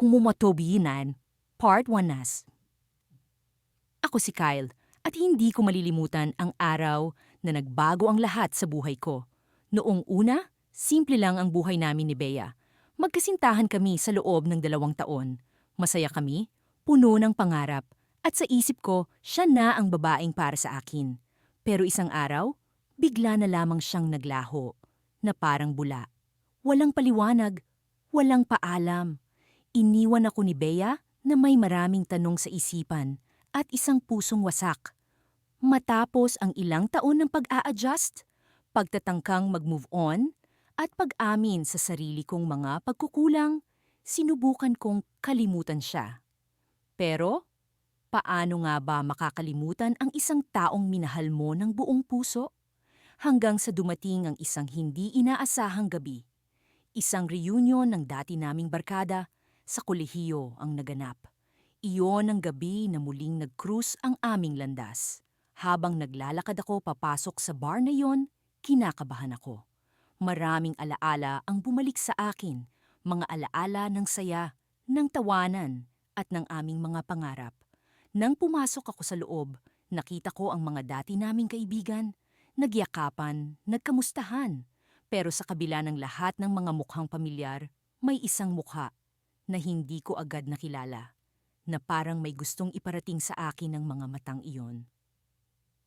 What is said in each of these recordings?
Kumumatobinan, Part 1 nas. Ako si Kyle at hindi ko malilimutan ang araw na nagbago ang lahat sa buhay ko. Noong una, simple lang ang buhay namin ni Bea. Magkasintahan kami sa loob ng 2 taon. Masaya kami, puno ng pangarap, at sa isip ko, siya na ang babaeng para sa akin. Pero isang araw, bigla na lamang siyang naglaho, na parang bula. Walang paliwanag, walang paalam. Iniwan ako ni Bea na may maraming tanong sa isipan at isang pusong wasak. Matapos ang ilang taon ng pag-a-adjust, pagtatangkang mag-move on, at pag-amin sa sarili kong mga pagkukulang, sinubukan kong kalimutan siya. Pero, paano nga ba makakalimutan ang isang taong minahal mo ng buong puso? Hanggang sa dumating ang isang hindi inaasahang gabi. Isang reunion ng dati naming barkada sa kolehiyo ang naganap. Iyon ang gabi na muling nag-cruise ang aming landas. Habang naglalakad ako papasok sa bar na yon, kinakabahan ako. Maraming alaala ang bumalik sa akin, mga alaala ng saya, ng tawanan, at ng aming mga pangarap. Nang pumasok ako sa loob, nakita ko ang mga dati naming kaibigan, nagyakapan, nagkamustahan. Pero sa kabila ng lahat ng mga mukhang pamilyar, may isang mukha na hindi ko agad nakilala, na parang may gustong iparating sa akin ng mga matang iyon.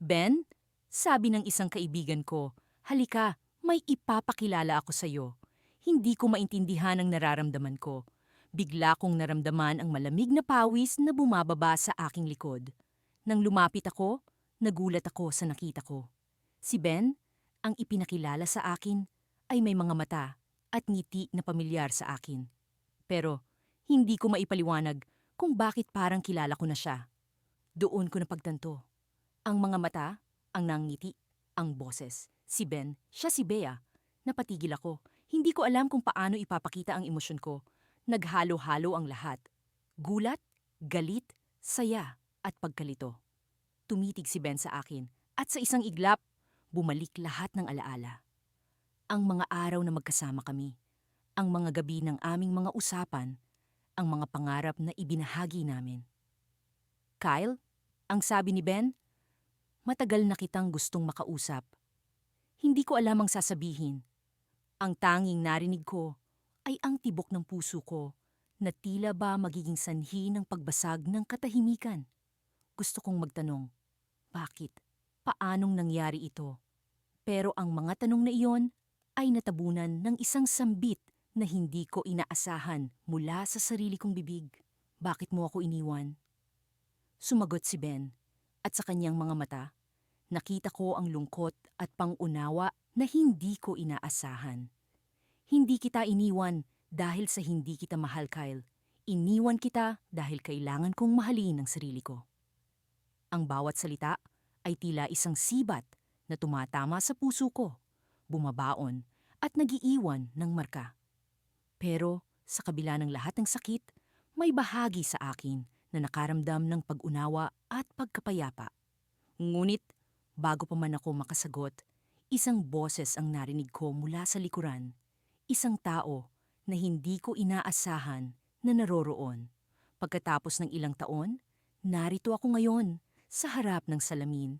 Ben, sabi ng isang kaibigan ko, halika, may ipapakilala ako sa iyo. Hindi ko maintindihan ang nararamdaman ko. Bigla kong naramdaman ang malamig na pawis na bumababa sa aking likod. Nang lumapit ako, nagulat ako sa nakita ko. Si Ben, ang ipinakilala sa akin, ay may mga mata at ngiti na pamilyar sa akin. Pero hindi ko maipaliwanag kung bakit parang kilala ko na siya. Doon ko napagtanto. Ang mga mata, ang nangiti, ang boses. Si Ben, siya si Bea. Napatigil ako. Hindi ko alam kung paano ipapakita ang emosyon ko. Naghalo-halo ang lahat. Gulat, galit, saya, at pagkalito. Tumitig si Ben sa akin at sa isang iglap, bumalik lahat ng alaala. Ang mga araw na magkasama kami, ang mga gabi ng aming mga usapan, ang mga pangarap na ibinahagi namin. Kyle, ang sabi ni Ben, matagal na kitang gustong makausap. Hindi ko alam ang sasabihin. Ang tanging narinig ko ay ang tibok ng puso ko na tila ba magiging sanhi ng pagbasag ng katahimikan. Gusto kong magtanong, bakit? Paanong nangyari ito? Pero ang mga tanong na iyon ay natabunan ng isang sambit na hindi ko inaasahan mula sa sarili kong bibig. Bakit mo ako iniwan? Sumagot si Ben, at sa kanyang mga mata, nakita ko ang lungkot at pangunawa na hindi ko inaasahan. Hindi kita iniwan dahil sa hindi kita mahal, Kyle. Iniwan kita dahil kailangan kong mahalin ang sarili ko. Ang bawat salita ay tila isang sibat na tumatama sa puso ko, bumabaon at nagiiwan ng marka. Pero sa kabila ng lahat ng sakit, may bahagi sa akin na nakaramdam ng pag-unawa at pagkapayapa. Ngunit bago pa man ako makasagot, isang boses ang narinig ko mula sa likuran. Isang tao na hindi ko inaasahan na naroroon. Pagkatapos ng ilang taon, narito ako ngayon sa harap ng salamin.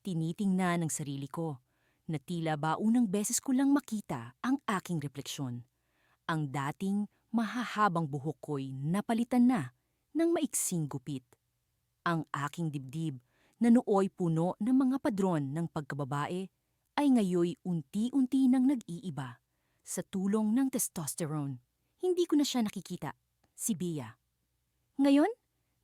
Tinitingnan ang sarili ko na tila ba unang beses ko lang makita ang aking refleksyon. Ang dating mahahabang buhok ko'y napalitan na ng maiksing gupit. Ang aking dibdib na nooy puno ng mga padron ng pagkababae ay ngayoy unti-unti nang nag-iiba. Sa tulong ng testosterone, hindi ko na siya nakikita, si Bea. Ngayon,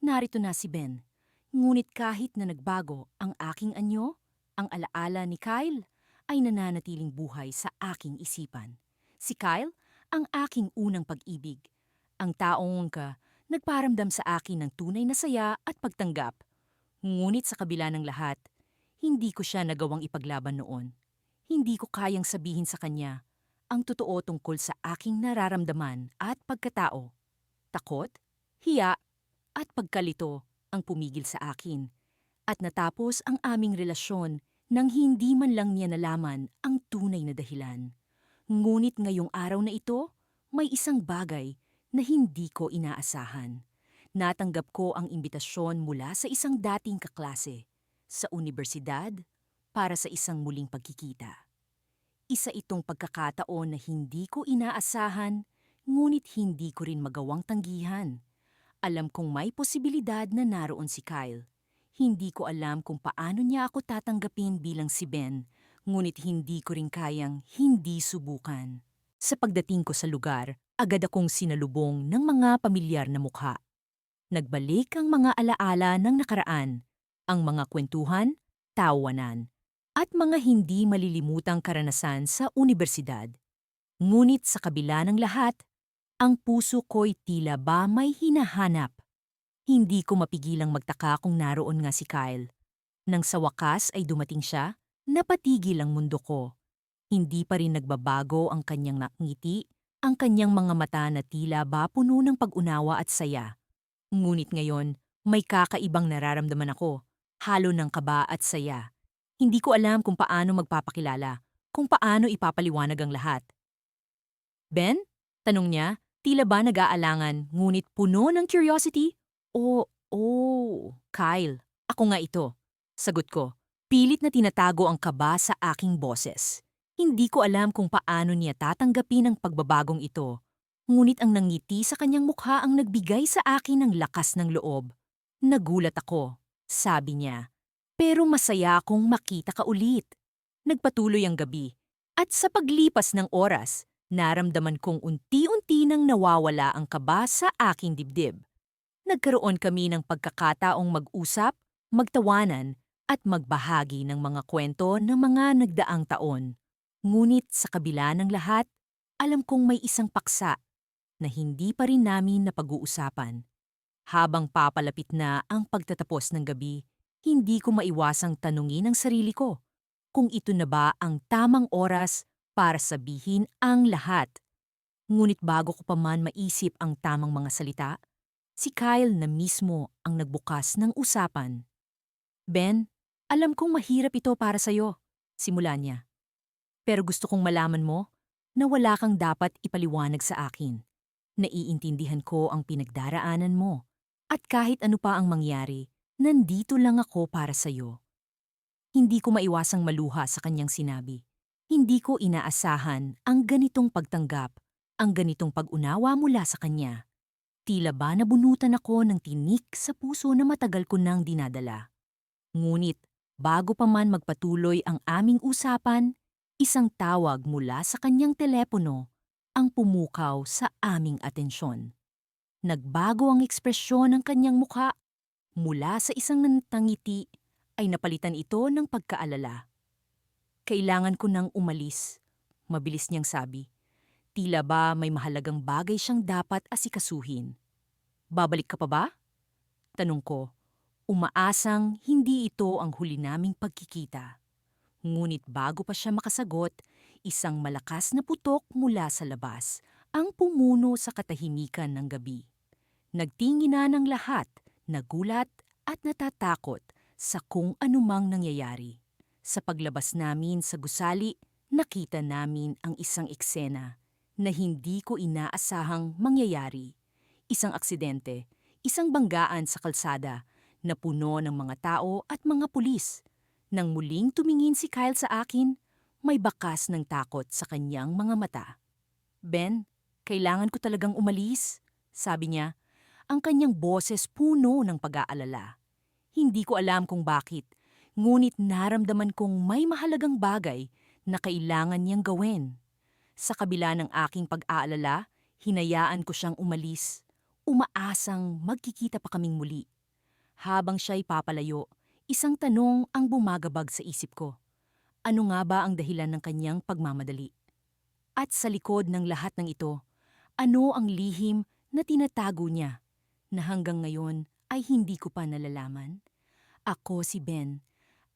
narito na si Ben. Ngunit kahit na nagbago ang aking anyo, ang alaala ni Kyle ay nananatiling buhay sa aking isipan. Si Kyle, ang aking unang pag-ibig. Ang taong nagparamdam sa akin ng tunay na saya at pagtanggap. Ngunit sa kabila ng lahat, hindi ko siya nagawang ipaglaban noon. Hindi ko kayang sabihin sa kanya ang totoo tungkol sa aking nararamdaman at pagkatao. Takot, hiya, at pagkalito ang pumigil sa akin. At natapos ang aming relasyon nang hindi man lang niya nalaman ang tunay na dahilan. Ngunit ngayong araw na ito, may isang bagay na hindi ko inaasahan. Natanggap ko ang imbitasyon mula sa isang dating kaklase sa unibersidad para sa isang muling pagkikita. Isa itong pagkakataon na hindi ko inaasahan, ngunit hindi ko rin magawang tanggihan. Alam kong may posibilidad na naroon si Kyle. Hindi ko alam kung paano niya ako tatanggapin bilang si Ben, ngunit hindi ko rin kayang hindi subukan. Sa pagdating ko sa lugar, agad akong sinalubong ng mga pamilyar na mukha. Nagbalik ang mga alaala ng nakaraan, ang mga kwentuhan, tawanan, at mga hindi malilimutang karanasan sa unibersidad. Ngunit sa kabila ng lahat, ang puso ko'y tila ba may hinahanap. Hindi ko mapigilang magtaka kung naroon nga si Kyle. Nang sa wakas ay dumating siya, napatigil ang mundo ko. Hindi pa rin nagbabago ang kanyang ngiti, ang kanyang mga mata na tila ba puno ng pag-unawa at saya. Ngunit ngayon, may kakaibang nararamdaman ako, halo ng kaba at saya. Hindi ko alam kung paano magpapakilala, kung paano ipapaliwanag ang lahat. Ben? Tanong niya, tila ba nag-aalangan ngunit puno ng curiosity? Kyle, ako nga ito. Sagot ko, pilit na tinatago ang kaba sa aking boses. Hindi ko alam kung paano niya tatanggapin ang pagbabagong ito. Ngunit ang nangiti sa kanyang mukha ang nagbigay sa akin ng lakas ng loob. Nagulat ako, sabi niya. Pero masaya akong makita ka ulit. Nagpatuloy ang gabi. At sa paglipas ng oras, naramdaman kong unti-unti nang nawawala ang kaba sa aking dibdib. Nagkaroon kami ng pagkakataong mag-usap, magtawanan, at magbahagi ng mga kwento ng mga nagdaang taon. Ngunit sa kabila ng lahat, alam kong may isang paksa na hindi pa rin namin napag-uusapan. Habang papalapit na ang pagtatapos ng gabi, hindi ko maiwasang tanungin ang sarili ko kung ito na ba ang tamang oras para sabihin ang lahat. Ngunit bago ko pa man maisip ang tamang mga salita, si Kyle na mismo ang nagbukas ng usapan. Ben, alam kong mahirap ito para sa'yo, simula niya. Pero gusto kong malaman mo na wala kang dapat ipaliwanag sa akin. Naiintindihan ko ang pinagdaraanan mo. At kahit ano pa ang mangyari, nandito lang ako para sa'yo. Hindi ko maiwasang maluha sa kanyang sinabi. Hindi ko inaasahan ang ganitong pagtanggap, ang ganitong pag-unawa mula sa kanya. Tila ba nabunutan ako ng tinik sa puso na matagal ko nang dinadala. Ngunit, bago pa man magpatuloy ang aming usapan, isang tawag mula sa kanyang telepono ang pumukaw sa aming atensyon. Nagbago ang ekspresyon ng kanyang mukha. Mula sa isang nantangiti ay napalitan ito ng pagkaalala. Kailangan ko nang umalis, mabilis niyang sabi. Tila ba may mahalagang bagay siyang dapat asikasuhin. Babalik ka pa ba? Tanong ko, umaasang hindi ito ang huli naming pagkikita. Ngunit bago pa siya makasagot, isang malakas na putok mula sa labas ang pumuno sa katahimikan ng gabi. Nagtingin na ng lahat, nagulat at natatakot sa kung anumang nangyayari. Sa paglabas namin sa gusali, nakita namin ang isang eksena na hindi ko inaasahang mangyayari. Isang aksidente, isang banggaan sa kalsada na puno ng mga tao at mga pulis. Nang muling tumingin si Kyle sa akin, may bakas ng takot sa kanyang mga mata. Ben, kailangan ko talagang umalis, sabi niya. Ang kanyang boses puno ng pag-aalala. Hindi ko alam kung bakit, ngunit naramdaman kong may mahalagang bagay na kailangan niyang gawin. Sa kabila ng aking pag-aalala, hinayaan ko siyang umalis. Umaasang magkikita pa kaming muli. Habang siya'y papalayo, isang tanong ang bumagabag sa isip ko. Ano nga ba ang dahilan ng kanyang pagmamadali? At sa likod ng lahat ng ito, ano ang lihim na tinatago niya na hanggang ngayon ay hindi ko pa nalalaman? Ako si Ben,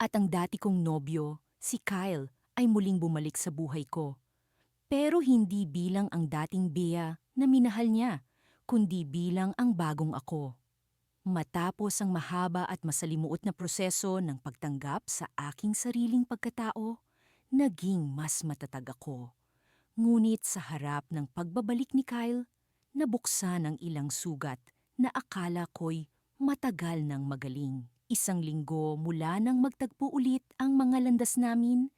at ang dati kong nobyo, si Kyle, ay muling bumalik sa buhay ko. Pero hindi bilang ang dating Bea na minahal niya, kundi bilang ang bagong ako. Matapos ang mahaba at masalimuot na proseso ng pagtanggap sa aking sariling pagkatao, naging mas matatag ako. Ngunit sa harap ng pagbabalik ni Kyle, nabuksan ang ilang sugat na akala ko'y matagal nang magaling. Isang linggo mula nang magtagpo ulit ang mga landas namin,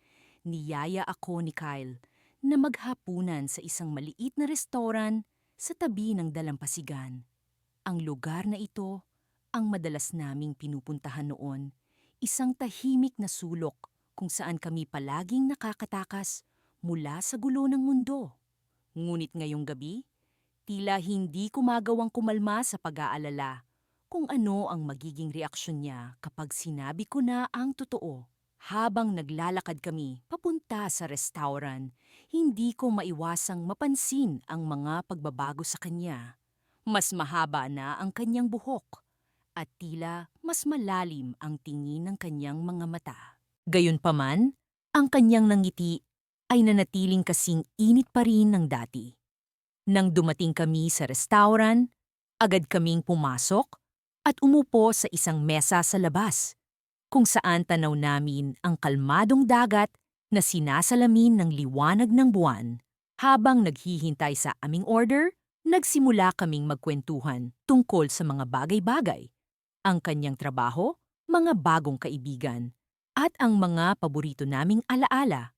niyaya ako ni Kyle na maghapunan sa isang maliit na restoran sa tabi ng dalampasigan. Ang lugar na ito ang madalas naming pinupuntahan noon, isang tahimik na sulok kung saan kami palaging nakakatakas mula sa gulo ng mundo. Ngunit ngayong gabi, tila hindi ko magawang kumalma sa pag-aalala kung ano ang magiging reaksyon niya kapag sinabi ko na ang totoo. Habang naglalakad kami papunta sa restaurant, hindi ko maiwasang mapansin ang mga pagbabago sa kanya. Mas mahaba na ang kanyang buhok at tila mas malalim ang tingin ng kanyang mga mata. Gayunpaman, ang kanyang nangiti ay nanatiling kasing init pa rin ng dati. Nang dumating kami sa restaurant, agad kaming pumasok at umupo sa isang mesa sa labas, kung saan tanaw namin ang kalmadong dagat na sinasalamin ng liwanag ng buwan. Habang naghihintay sa aming order, nagsimula kaming magkwentuhan tungkol sa mga bagay-bagay, ang kanyang trabaho, mga bagong kaibigan, at ang mga paborito naming alaala.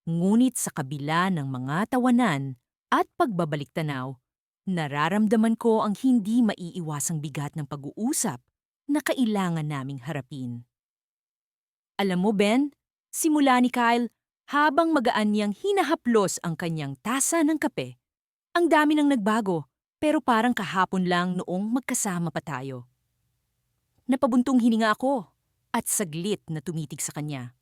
Ngunit sa kabila ng mga tawanan at pagbabalik-tanaw, nararamdaman ko ang hindi maiiwasang bigat ng pag-uusap na kailangan naming harapin. Alam mo, Ben, simula ni Kyle, habang magaan niyang hinahaplos ang kanyang tasa ng kape, ang dami nang nagbago, pero parang kahapon lang noong magkasama pa tayo. Napabuntong hininga ako at saglit na tumitig sa kanya.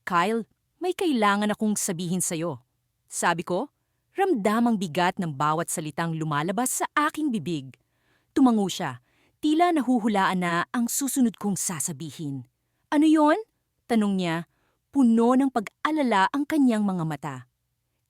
Kyle, may kailangan akong sabihin sa'yo. Sabi ko, ramdam ang bigat ng bawat salitang lumalabas sa aking bibig. Tumango siya, tila nahuhulaan na ang susunod kong sasabihin. Ano yon? Tanong niya, puno ng pag-alala ang kanyang mga mata.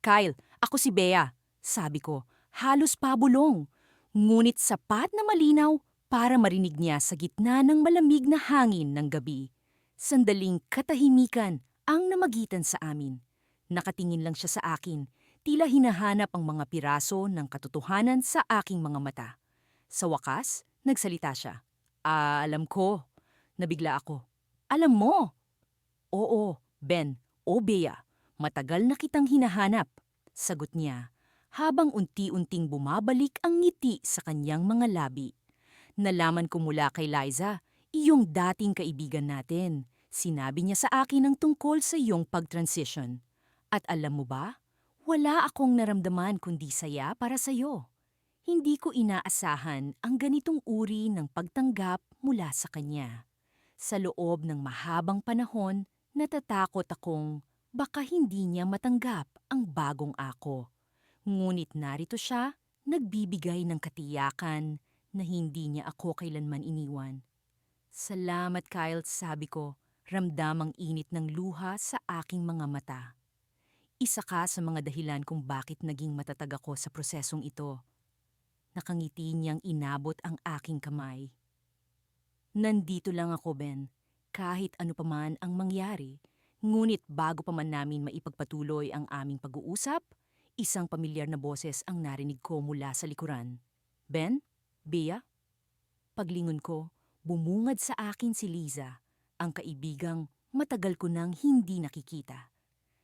Kyle, ako si Bea, sabi ko, halos pabulong. Ngunit sapat na malinaw para marinig niya sa gitna ng malamig na hangin ng gabi. Sandaling katahimikan ang namagitan sa amin. Nakatingin lang siya sa akin, tila hinahanap ang mga piraso ng katotohanan sa aking mga mata. Sa wakas, nagsalita siya. Alam ko. Nabigla ako. Alam mo? Oo, Ben, o Bea, matagal na kitang hinahanap, sagot niya, habang unti-unting bumabalik ang ngiti sa kanyang mga labi. Nalaman ko mula kay Liza, iyong dating kaibigan natin. Sinabi niya sa akin ang tungkol sa iyong pag-transition. At alam mo ba, wala akong naramdaman kundi saya para sa iyo. Hindi ko inaasahan ang ganitong uri ng pagtanggap mula sa kanya. Sa loob ng mahabang panahon, natatakot akong baka hindi niya matanggap ang bagong ako. Ngunit narito siya, nagbibigay ng katiyakan na hindi niya ako kailanman iniwan. Salamat, Kyle, sabi ko, ramdam ang init ng luha sa aking mga mata. Isa ka sa mga dahilan kung bakit naging matatag ako sa prosesong ito. Nakangiti niyang inabot ang aking kamay. Nandito lang ako, Ben, kahit ano pa man ang mangyari. Ngunit bago pa man namin maipagpatuloy ang aming pag-uusap, isang pamilyar na boses ang narinig ko mula sa likuran. Ben? Bea? Paglingon ko, bumungad sa akin si Liza, ang kaibigang matagal ko nang hindi nakikita.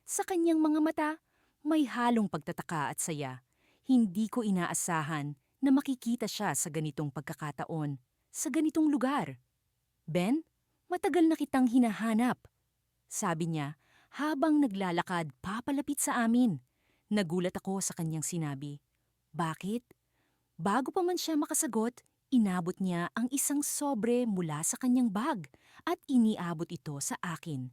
Sa kanyang mga mata, may halong pagtataka at saya. Hindi ko inaasahan na makikita siya sa ganitong pagkakataon, sa ganitong lugar. Ben, matagal na kitang hinahanap, sabi niya habang naglalakad papalapit sa amin. Nagulat ako sa kanyang sinabi. Bakit? Bago pa man siya makasagot, inabot niya ang isang sobre mula sa kanyang bag at iniabot ito sa akin.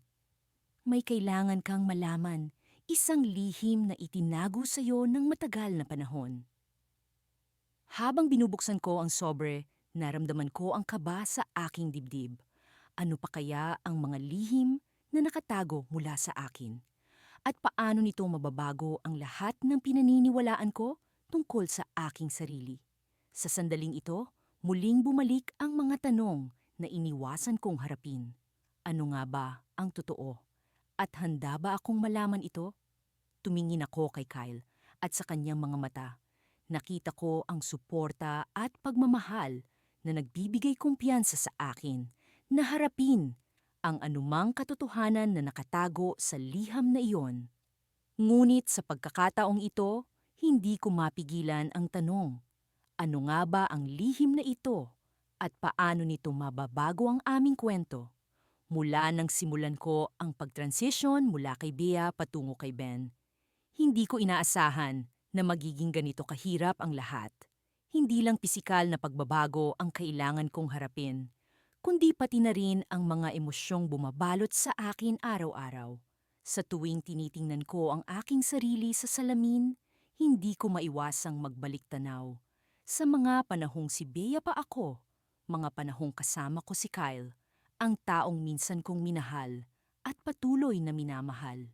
May kailangan kang malaman, isang lihim na itinago sa iyo ng matagal na panahon. Habang binubuksan ko ang sobre, naramdaman ko ang kaba sa aking dibdib. Ano pa kaya ang mga lihim na nakatago mula sa akin? At paano nito mababago ang lahat ng pinaniniwalaan ko tungkol sa aking sarili? Sa sandaling ito, muling bumalik ang mga tanong na iniwasan kong harapin. Ano nga ba ang totoo? At handa ba akong malaman ito? Tumingin ako kay Kyle at sa kanyang mga mata. Nakita ko ang suporta at pagmamahal na nagbibigay kumpiyansa sa akin na harapin ang anumang katotohanan na nakatago sa liham na iyon. Ngunit sa pagkakataong ito, hindi ko mapigilan ang tanong, ano nga ba ang lihim na ito at paano nito mababago ang aming kwento? Mula nang simulan ko ang pag-transition mula kay Bea patungo kay Ben, hindi ko inaasahan na magiging ganito kahirap ang lahat. Hindi lang pisikal na pagbabago ang kailangan kong harapin, kundi pati na rin ang mga emosyong bumabalot sa akin araw-araw. Sa tuwing tinitingnan ko ang aking sarili sa salamin, hindi ko maiwasang magbalik tanaw. Sa mga panahong si Bea pa ako, mga panahong kasama ko si Kyle, ang taong minsan kong minahal at patuloy na minamahal.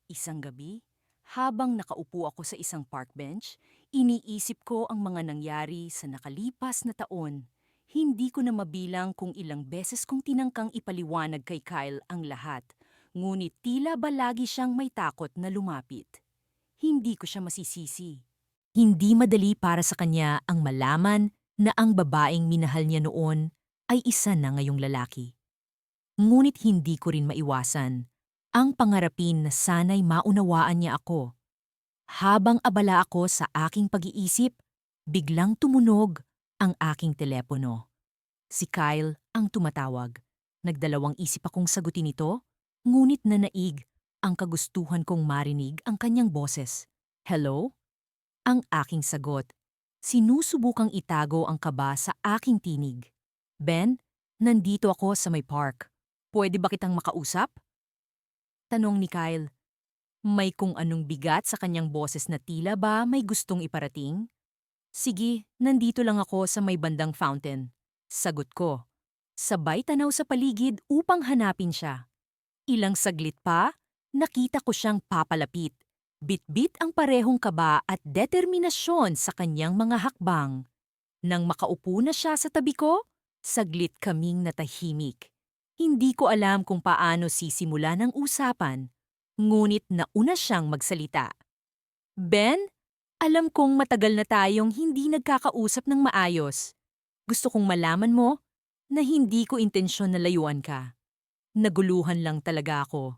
Isang gabi, habang nakaupo ako sa isang park bench, iniisip ko ang mga nangyari sa nakalipas na taon. Hindi ko na mabilang kung ilang beses kong tinangkang ipaliwanag kay Kyle ang lahat, ngunit tila ba lagi siyang may takot na lumapit. Hindi ko siya masisisi. Hindi madali para sa kanya ang malaman na ang babaeng minahal niya noon ay isa na ngayong lalaki. Ngunit hindi ko rin maiwasan ang pangarapin na sana'y maunawaan niya ako. Habang abala ako sa aking pag-iisip, biglang tumunog ang aking telepono. Si Kyle ang tumatawag. Nagdalawang isip akong sagutin ito, ngunit nanaig ang kagustuhan kong marinig ang kanyang boses. Hello? Ang aking sagot. Sinusubukang itago ang kaba sa aking tinig. Ben, nandito ako sa may park. Pwede ba kitang makausap? Tanong ni Kyle. May kung anong bigat sa kanyang boses na tila ba may gustong iparating? Sige, nandito lang ako sa may bandang fountain. Sagot ko. Sabay tanaw sa paligid upang hanapin siya. Ilang saglit pa, nakita ko siyang papalapit. Bitbit ang parehong kaba at determinasyon sa kanyang mga hakbang. Nang makaupo na siya sa tabi ko, saglit kaming natahimik. Hindi ko alam kung paano sisimulan ang usapan, ngunit nauna siyang magsalita. Ben, alam kong matagal na tayong hindi nagkakausap ng maayos. Gusto kong malaman mo na hindi ko intensyon na layuan ka. Naguluhan lang talaga ako.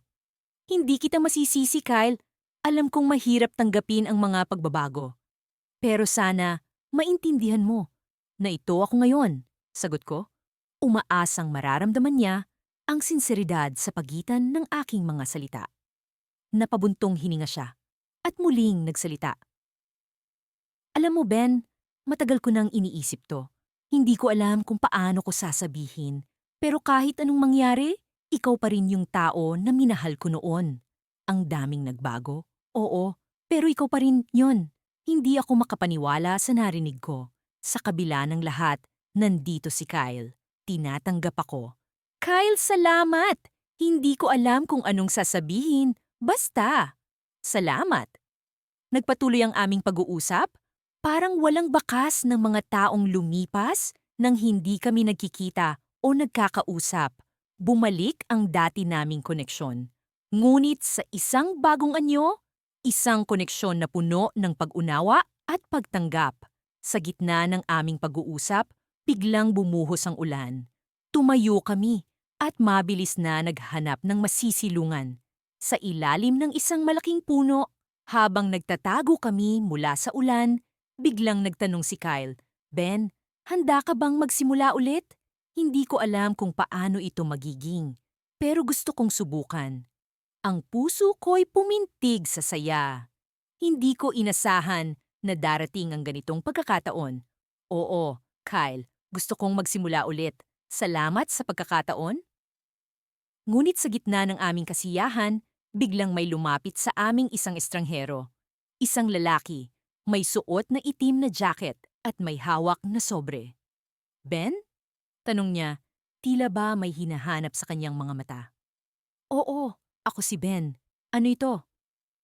Hindi kita masisisi, Kyle. Alam kong mahirap tanggapin ang mga pagbabago. Pero sana, maintindihan mo na ito ako ngayon, sagot ko. Umaasang mararamdaman niya ang sinseridad sa pagitan ng aking mga salita. Napabuntong hininga siya at muling nagsalita. Alam mo, Ben, matagal ko nang iniisip to. Hindi ko alam kung paano ko sasabihin. Pero kahit anong mangyari, ikaw pa rin yung tao na minahal ko noon. Ang daming nagbago. Oo, pero ikaw pa rin yon. Hindi ako makapaniwala sa narinig ko. Sa kabila ng lahat, nandito si Kyle. Tinatanggap ako. Kyle, salamat! Hindi ko alam kung anong sasabihin. Basta, salamat. Nagpatuloy ang aming pag-uusap. Parang walang bakas ng mga taong lumipas nang hindi kami nagkikita o nagkakausap. Bumalik ang dati naming koneksyon. Ngunit sa isang bagong anyo, isang koneksyon na puno ng pag-unawa at pagtanggap. Sa gitna ng aming pag-uusap, biglang bumuhos ang ulan. Tumayo kami at mabilis na naghanap ng masisilungan. Sa ilalim ng isang malaking puno, habang nagtatago kami mula sa ulan, biglang nagtanong si Kyle, Ben, handa ka bang magsimula ulit? Hindi ko alam kung paano ito magiging, pero gusto kong subukan. Ang puso ko'y pumintig sa saya. Hindi ko inasahan na darating ang ganitong pagkakataon. Oo, Kyle, gusto kong magsimula ulit. Salamat sa pagkakataon. Ngunit sa gitna ng aming kasiyahan, biglang may lumapit sa aming isang estranghero. Isang lalaki, may suot na itim na jacket at may hawak na sobre. Ben? Tanong niya, tila ba may hinahanap sa kanyang mga mata. Oo, ako si Ben. Ano ito?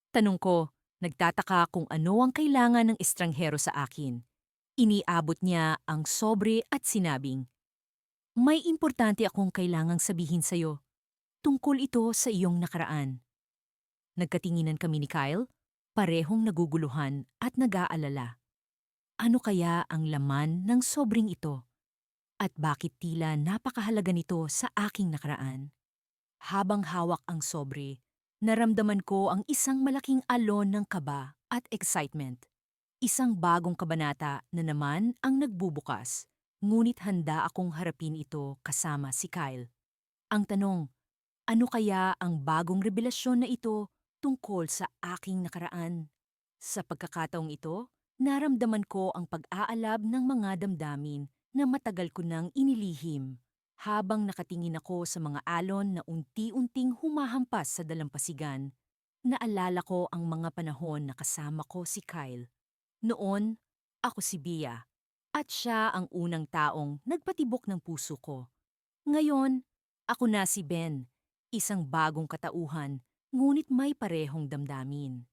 Tanong ko, nagtataka kung ano ang kailangan ng estranghero sa akin. Iniabot niya ang sobre at sinabing, may importante akong kailangang sabihin sa'yo. Tungkol ito sa iyong nakaraan. Nagkatinginan kami ni Kyle, parehong naguguluhan at nag-aalala. Ano kaya ang laman ng sobring ito? At bakit tila napakahalaga nito sa aking nakaraan? Habang hawak ang sobre, naramdaman ko ang isang malaking alon ng kaba at excitement. Isang bagong kabanata na naman ang nagbubukas. Ngunit handa akong harapin ito kasama si Kyle. Ang tanong, ano kaya ang bagong revelasyon na ito tungkol sa aking nakaraan? Sa pagkakataong ito, naramdaman ko ang pag-aalab ng mga damdamin na matagal ko nang inilihim. Habang nakatingin ako sa mga alon na unti-unting humahampas sa dalampasigan, naalala ko ang mga panahon na kasama ko si Kyle. Noon, ako si Bia, at siya ang unang taong nagpatibok ng puso ko. Ngayon, ako na si Ben, isang bagong katauhan, ngunit may parehong damdamin.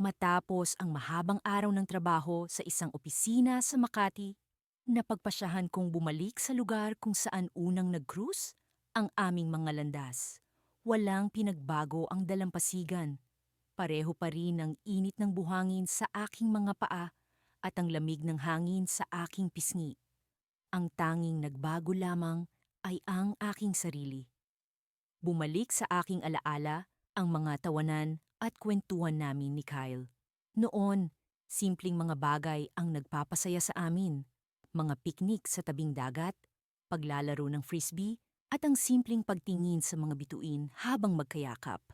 Matapos ang mahabang araw ng trabaho sa isang opisina sa Makati, napagpasyahan kong bumalik sa lugar kung saan unang nag-cruise ang aming mga landas. Walang pinagbago ang dalampasigan. Pareho pa rin ang init ng buhangin sa aking mga paa at ang lamig ng hangin sa aking pisngi. Ang tanging nagbago lamang ay ang aking sarili. Bumalik sa aking alaala ang mga tawanan at kwentuhan namin ni Kyle. Noon, simpleng mga bagay ang nagpapasaya sa amin. Mga piknik sa tabing dagat, paglalaro ng frisbee, at ang simpleng pagtingin sa mga bituin habang magkayakap.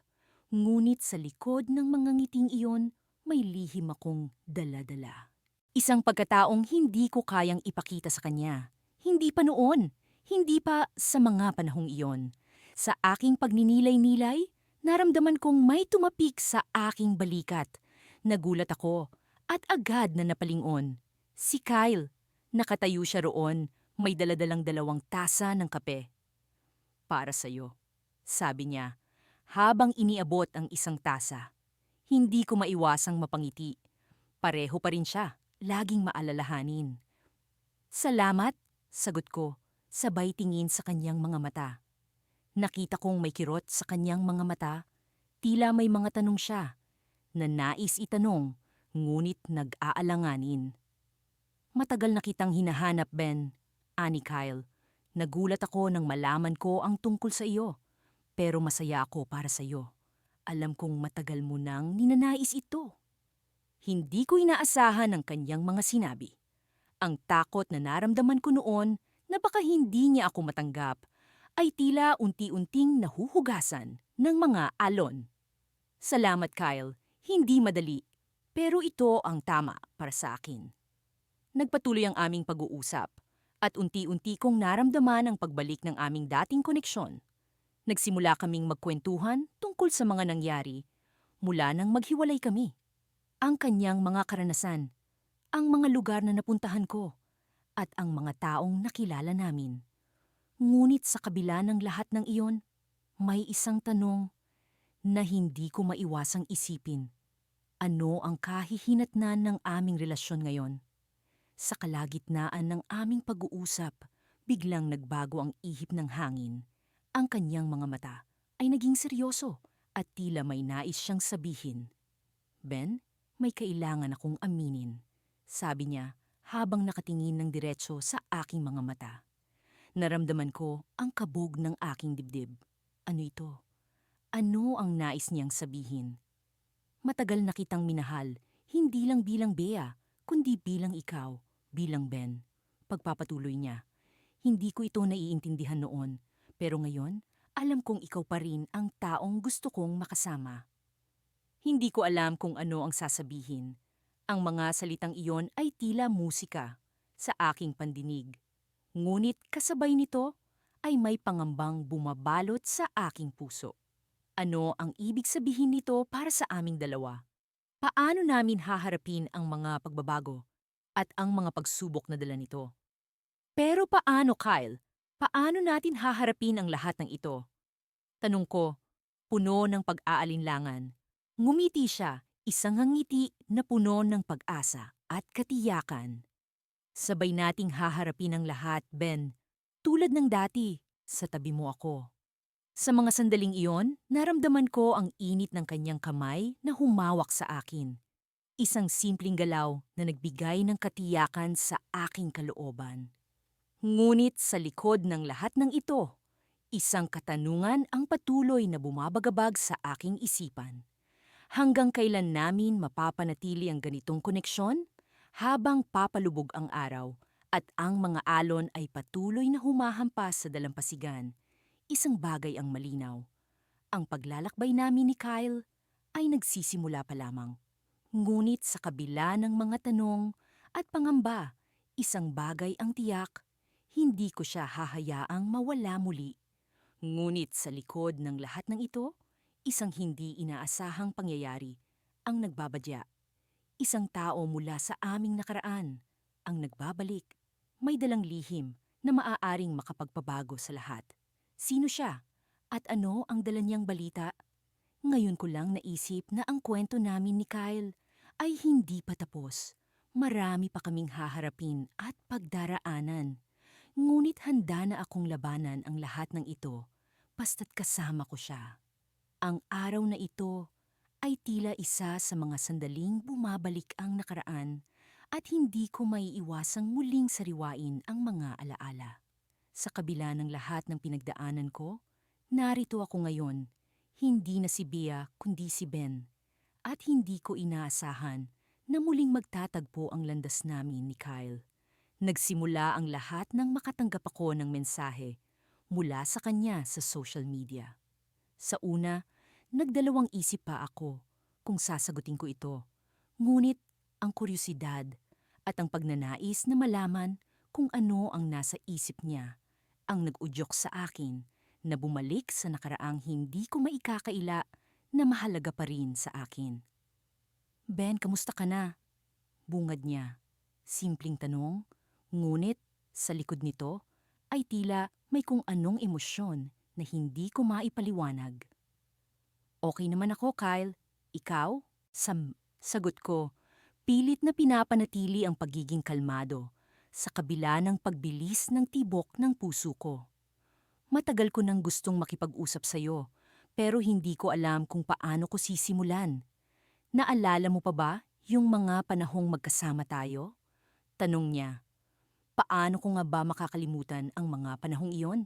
Ngunit sa likod ng mga ngiting iyon, may lihim akong dala-dala. Isang pagkataong hindi ko kayang ipakita sa kanya. Hindi pa noon, hindi pa sa mga panahong iyon. Sa aking pagninilay-nilay, naramdaman kong may tumapik sa aking balikat. Nagulat ako at agad na napalingon. Si Kyle. Nakatayo siya roon, may daladalang dalawang tasa ng kape. Para sa'yo, sabi niya, habang iniabot ang isang tasa. Hindi ko maiwasang mapangiti. Pareho pa rin siya, laging maalalahanin. Salamat, sagot ko, sabay tingin sa kanyang mga mata. Nakita kong may kirot sa kanyang mga mata, tila may mga tanong siya, na nais itanong, ngunit nag-aalanganin. Matagal na kitang hinahanap, Ben, ani Kyle. Nagulat ako nang malaman ko ang tungkol sa iyo, pero masaya ako para sa iyo. Alam kong matagal mo nang ninanais ito. Hindi ko inaasahan ang kanyang mga sinabi. Ang takot na naramdaman ko noon na baka hindi niya ako matanggap ay tila unti-unting nahuhugasan ng mga alon. Salamat, Kyle. Hindi madali, pero ito ang tama para sa akin. Nagpatuloy ang aming pag-uusap at unti-unti kong naramdaman ang pagbalik ng aming dating koneksyon. Nagsimula kaming magkwentuhan tungkol sa mga nangyari mula nang maghiwalay kami. Ang kanyang mga karanasan, ang mga lugar na napuntahan ko, at ang mga taong nakilala namin. Ngunit sa kabila ng lahat ng iyon, may isang tanong na hindi ko maiwasang isipin. Ano ang kahihinatnan ng aming relasyon ngayon? Sa kalagitnaan ng aming pag-uusap, biglang nagbago ang ihip ng hangin. Ang kanyang mga mata ay naging seryoso at tila may nais siyang sabihin. Ben, may kailangan akong aminin, sabi niya habang nakatingin ng diretso sa aking mga mata. Naramdaman ko ang kabog ng aking dibdib. Ano ito? Ano ang nais niyang sabihin? Matagal na kitang minahal, hindi lang bilang Bea, kundi bilang ikaw, bilang Ben. Pagpapatuloy niya. Hindi ko ito naiintindihan noon, pero ngayon, alam kong ikaw pa rin ang taong gusto kong makasama. Hindi ko alam kung ano ang sasabihin. Ang mga salitang iyon ay tila musika sa aking pandinig. Ngunit kasabay nito ay may pangambang bumabalot sa aking puso. Ano ang ibig sabihin nito para sa aming dalawa? Paano namin haharapin ang mga pagbabago at ang mga pagsubok na dala nito? Pero paano, Kyle? Paano natin haharapin ang lahat ng ito? Tanong ko, puno ng pag-aalinlangan. Ngumiti siya, isang ngiti na puno ng pag-asa at katiyakan. Sabay nating haharapin ang lahat, Ben. Tulad ng dati, sa tabi mo ako. Sa mga sandaling iyon, naramdaman ko ang init ng kanyang kamay na humawak sa akin. Isang simpleng galaw na nagbigay ng katiyakan sa aking kalooban. Ngunit sa likod ng lahat ng ito, isang katanungan ang patuloy na bumabagabag sa aking isipan. Hanggang kailan namin mapapanatili ang ganitong koneksyon? Habang papalubog ang araw at ang mga alon ay patuloy na humahampas sa dalampasigan, isang bagay ang malinaw. Ang paglalakbay namin ni Kyle ay nagsisimula pa lamang. Ngunit sa kabila ng mga tanong at pangamba, isang bagay ang tiyak, hindi ko siya hahayaang mawala muli. Ngunit sa likod ng lahat ng ito, isang hindi inaasahang pangyayari ang nagbabadya. Isang tao mula sa aming nakaraan ang nagbabalik. May dalang lihim na maaaring makapagpabago sa lahat. Sino siya? At ano ang dala niyang balita? Ngayon ko lang naisip na ang kwento namin ni Kyle ay hindi pa tapos. Marami pa kaming haharapin at pagdaraanan. Ngunit handa na akong labanan ang lahat ng ito basta't kasama ko siya. Ang araw na ito ay tila isa sa mga sandaling bumabalik ang nakaraan at hindi ko maiiwasang muling sariwain ang mga alaala. Sa kabila ng lahat ng pinagdaanan ko, narito ako ngayon. Hindi na si Bea kundi si Ben. At hindi ko inaasahan na muling magtatagpo ang landas namin ni Kyle. Nagsimula ang lahat nang makatanggap ako ng mensahe mula sa kanya sa social media. Sa una, nagdalawang isip pa ako kung sasagutin ko ito. Ngunit ang kuryosidad at ang pagnanais na malaman kung ano ang nasa isip niya ang nag-udyok sa akin na bumalik sa nakaraang hindi ko maikakaila na mahalaga pa rin sa akin. Ben, kamusta ka na? Bungad niya. Simpleng tanong, ngunit sa likod nito ay tila may kung anong emosyon na hindi ko maipaliwanag. Okay naman ako, Kyle. Ikaw? Sagot ko, pilit na pinapanatili ang pagiging kalmado sa kabila ng pagbilis ng tibok ng puso ko. Matagal ko nang gustong makipag-usap sa'yo, pero hindi ko alam kung paano ko sisimulan. Naalala mo pa ba yung mga panahong magkasama tayo? Tanong niya. Paano ko nga ba makakalimutan ang mga panahong iyon?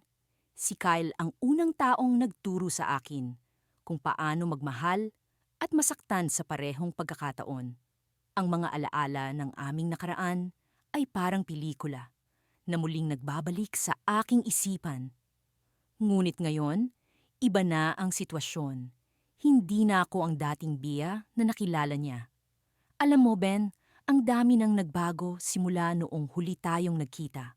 Si Kyle ang unang taong nagturo sa akin kung paano magmahal at masaktan sa parehong pagkakataon. Ang mga alaala ng aming nakaraan ay parang pelikula na muling nagbabalik sa aking isipan. Ngunit ngayon, iba na ang sitwasyon. Hindi na ako ang dating Bea na nakilala niya. Alam mo, Ben, ang dami nang nagbago simula noong huli tayong nagkita.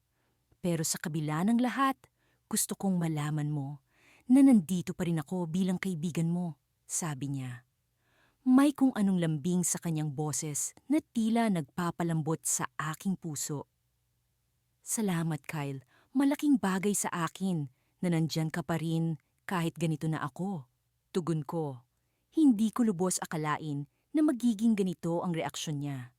Pero sa kabila ng lahat, gusto kong malaman mo na nandito pa rin ako bilang kaibigan mo, sabi niya. May kung anong lambing sa kanyang boses na tila nagpapalambot sa aking puso. Salamat, Kyle. Malaking bagay sa akin na nandyan ka pa rin kahit ganito na ako. Tugon ko. Hindi ko lubos akalain na magiging ganito ang reaksyon niya.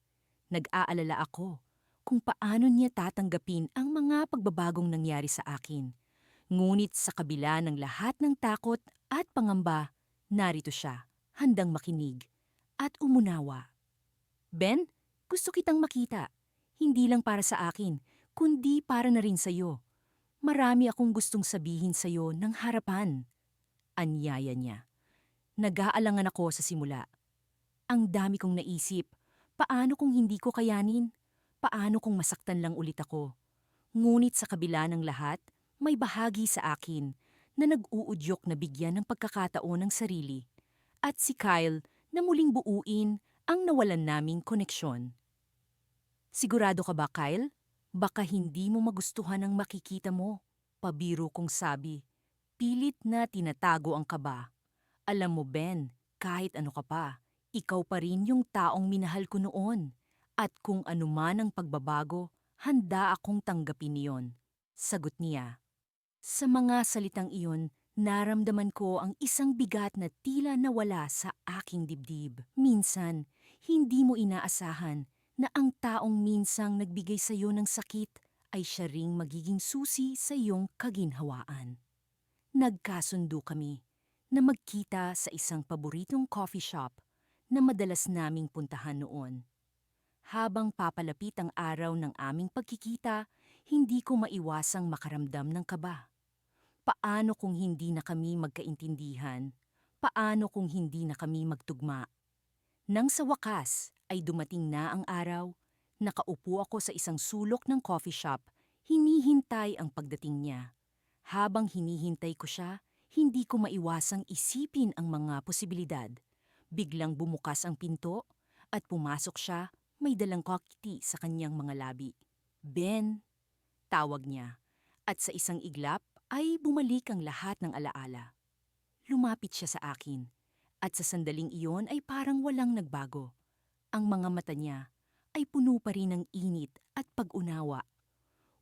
Nag-aalala ako kung paano niya tatanggapin ang mga pagbabagong nangyari sa akin. Ngunit sa kabila ng lahat ng takot at pangamba, narito siya, handang makinig at umunawa. Ben, gusto kitang makita. Hindi lang para sa akin, kundi para na rin sa'yo. Marami akong gustong sabihin sa'yo ng harapan. Anyaya niya. Nag-aalangan ako sa simula. Ang dami kong naisip. Paano kung hindi ko kayanin? Paano kung masaktan lang ulit ako? Ngunit sa kabila ng lahat, may bahagi sa akin na nag-uudyok na bigyan ng pagkakataon ng sarili. At si Kyle na muling buuin ang nawalan naming koneksyon. Sigurado ka ba, Kyle? Baka hindi mo magustuhan ang makikita mo. Pabiro kong sabi. Pilit na tinatago ang kaba. Alam mo, Ben, kahit ano ka pa, ikaw pa rin yung taong minahal ko noon. At kung anuman ang pagbabago, handa akong tanggapin iyon. Sagot niya. Sa mga salitang iyon, naramdaman ko ang isang bigat na tila nawala sa aking dibdib. Minsan, hindi mo inaasahan na ang taong minsang nagbigay sa iyo ng sakit ay siya ring magiging susi sa iyong kaginhawaan. Nagkasundo kami na magkita sa isang paboritong coffee shop na madalas naming puntahan noon. Habang papalapit ang araw ng aming pagkikita, hindi ko maiwasang makaramdam ng kaba. Paano kung hindi na kami magkaintindihan? Paano kung hindi na kami magtugma? Nang sa wakas ay dumating na ang araw, nakaupo ako sa isang sulok ng coffee shop, hinihintay ang pagdating niya. Habang hinihintay ko siya, hindi ko maiwasang isipin ang mga posibilidad. Biglang bumukas ang pinto at pumasok siya, may dalang kokiti sa kanyang mga labi. Ben, tawag niya. At sa isang iglap ay bumalik ang lahat ng alaala. Lumapit siya sa akin. At sa sandaling iyon ay parang walang nagbago. Ang mga mata niya ay puno pa rin ng init at pag-unawa.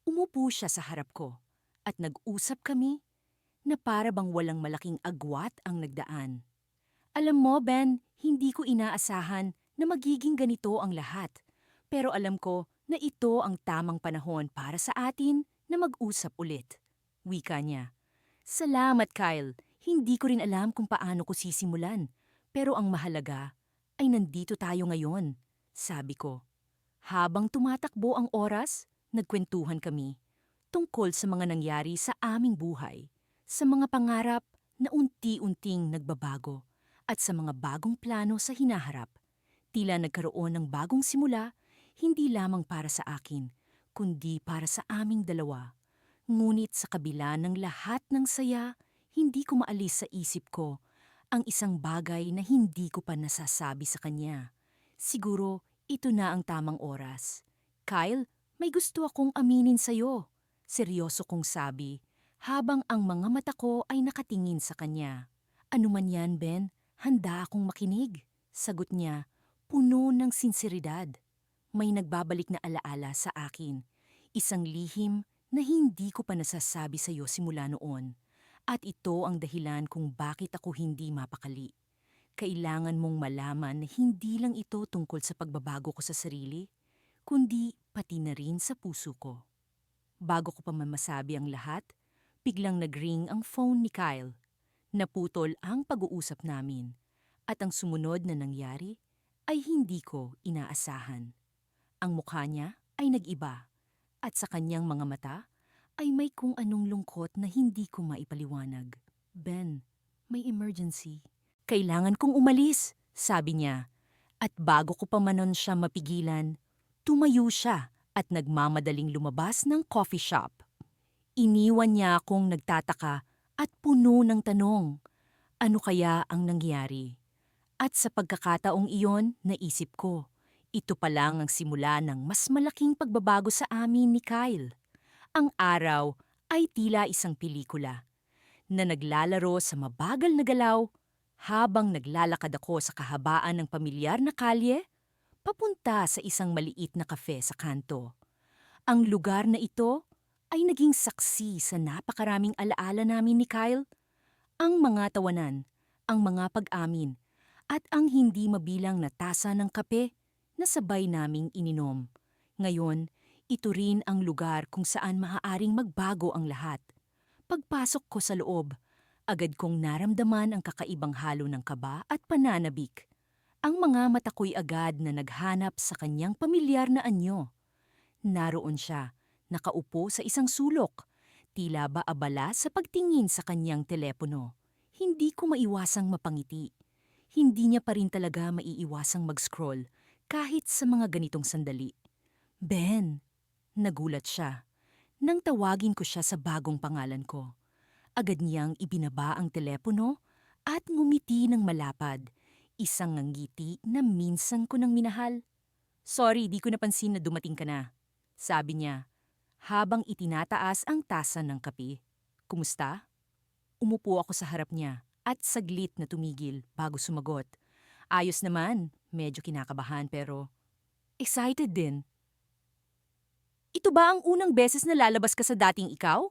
Umupo siya sa harap ko at nag-usap kami na para bang walang malaking agwat ang nagdaan. Alam mo, Ben, hindi ko inaasahan na magiging ganito ang lahat. Pero alam ko na ito ang tamang panahon para sa atin na mag-usap ulit. Wika niya. Salamat, Kyle. Hindi ko rin alam kung paano ko sisimulan. Pero ang mahalaga ay nandito tayo ngayon, sabi ko. Habang tumatakbo ang oras, nagkwentuhan kami tungkol sa mga nangyari sa aming buhay, sa mga pangarap na unti-unting nagbabago at sa mga bagong plano sa hinaharap. Tila nagkaroon ng bagong simula, hindi lamang para sa akin, kundi para sa aming dalawa. Ngunit sa kabila ng lahat ng saya, hindi ko maalis sa isip ko ang isang bagay na hindi ko pa nasasabi sa kanya. Siguro, ito na ang tamang oras. Kyle, may gusto akong aminin sa'yo. Seryoso kong sabi, habang ang mga mata ko ay nakatingin sa kanya. Ano man yan, Ben, handa akong makinig. Sagot niya, puno ng sinseridad. May nagbabalik na alaala sa akin. Isang lihim na hindi ko pa nasasabi sa iyo simula noon. At ito ang dahilan kung bakit ako hindi mapakali. Kailangan mong malaman na hindi lang ito tungkol sa pagbabago ko sa sarili, kundi pati na rin sa puso ko. Bago ko pa masabi ang lahat, biglang nag-ring ang phone ni Kyle. Naputol ang pag-uusap namin. At ang sumunod na nangyari ay hindi ko inaasahan. Ang mukha niya ay nag-iba at sa kanyang mga mata ay may kung anong lungkot na hindi ko maipaliwanag. Ben, may emergency. Kailangan kong umalis, sabi niya. At bago ko pa manon siya mapigilan, tumayo siya at nagmamadaling lumabas ng coffee shop. Iniwan niya akong nagtataka at puno ng tanong. Ano kaya ang nangyari? At sa pagkakataong iyon, naisip ko, ito pa lang ang simula ng mas malaking pagbabago sa amin ni Kyle. Ang araw ay tila isang pelikula na naglalaro sa mabagal na galaw habang naglalakad ako sa kahabaan ng pamilyar na kalye papunta sa isang maliit na kafe sa kanto. Ang lugar na ito ay naging saksi sa napakaraming alaala namin ni Kyle, ang mga tawanan, ang mga pag-amin, at ang hindi mabilang na tasa ng kape na sabay naming ininom. Ngayon, ito rin ang lugar kung saan maaaring magbago ang lahat. Pagpasok ko sa loob, agad kong naramdaman ang kakaibang halo ng kaba at pananabik. Ang mga mata ko'y agad na naghanap sa kanyang pamilyar na anyo. Naroon siya, nakaupo sa isang sulok, tila ba abala sa pagtingin sa kanyang telepono. Hindi ko maiwasang mapangiti. Hindi niya pa rin talaga maiiwasang mag-scroll kahit sa mga ganitong sandali. Ben, nagulat siya. Nang tawagin ko siya sa bagong pangalan ko, agad niyang ibinaba ang telepono at ngumiti ng malapad. Isang ngiti na minsan ko nang minahal. Sorry, di ko napansin na dumating ka na, sabi niya, habang itinataas ang tasa ng kape. Kumusta? Umupo ako sa harap niya at saglit na tumigil bago sumagot. Ayos naman, medyo kinakabahan pero excited din. Ito ba ang unang beses na lalabas ka sa dating ikaw?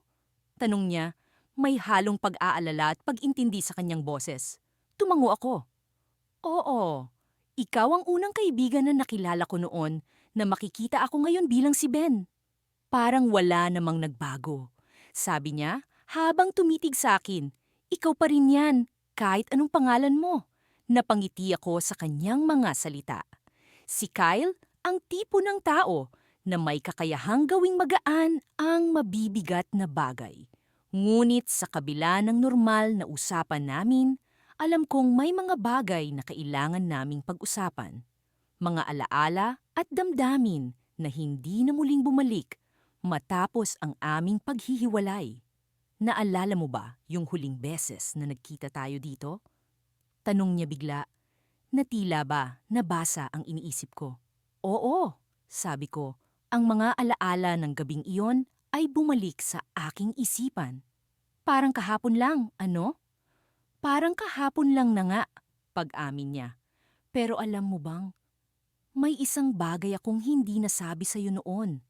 Tanong niya, may halong pag-aalala at pag-intindi sa kanyang boses. Tumango ako. Oo, ikaw ang unang kaibigan na nakilala ko noon na makikita ako ngayon bilang si Ben. Parang wala namang nagbago. Sabi niya habang tumitig sa akin, ikaw pa rin yan, kahit anong pangalan mo. Napangiti ako sa kanyang mga salita. Si Kyle ang tipo ng tao na may kakayahang gawing magaan ang mabibigat na bagay. Ngunit sa kabila ng normal na usapan namin, alam kong may mga bagay na kailangan naming pag-usapan. Mga alaala at damdamin na hindi na muling bumalik matapos ang aming paghihiwalay. Naalala mo ba yung huling beses na nagkita tayo dito? Tanong niya bigla, na tila ba nabasa ang iniisip ko. Oo, sabi ko, ang mga alaala ng gabing iyon ay bumalik sa aking isipan. Parang kahapon lang, ano? Parang kahapon lang na nga, pag-amin niya. Pero alam mo bang, may isang bagay akong hindi nasabi sa'yo noon.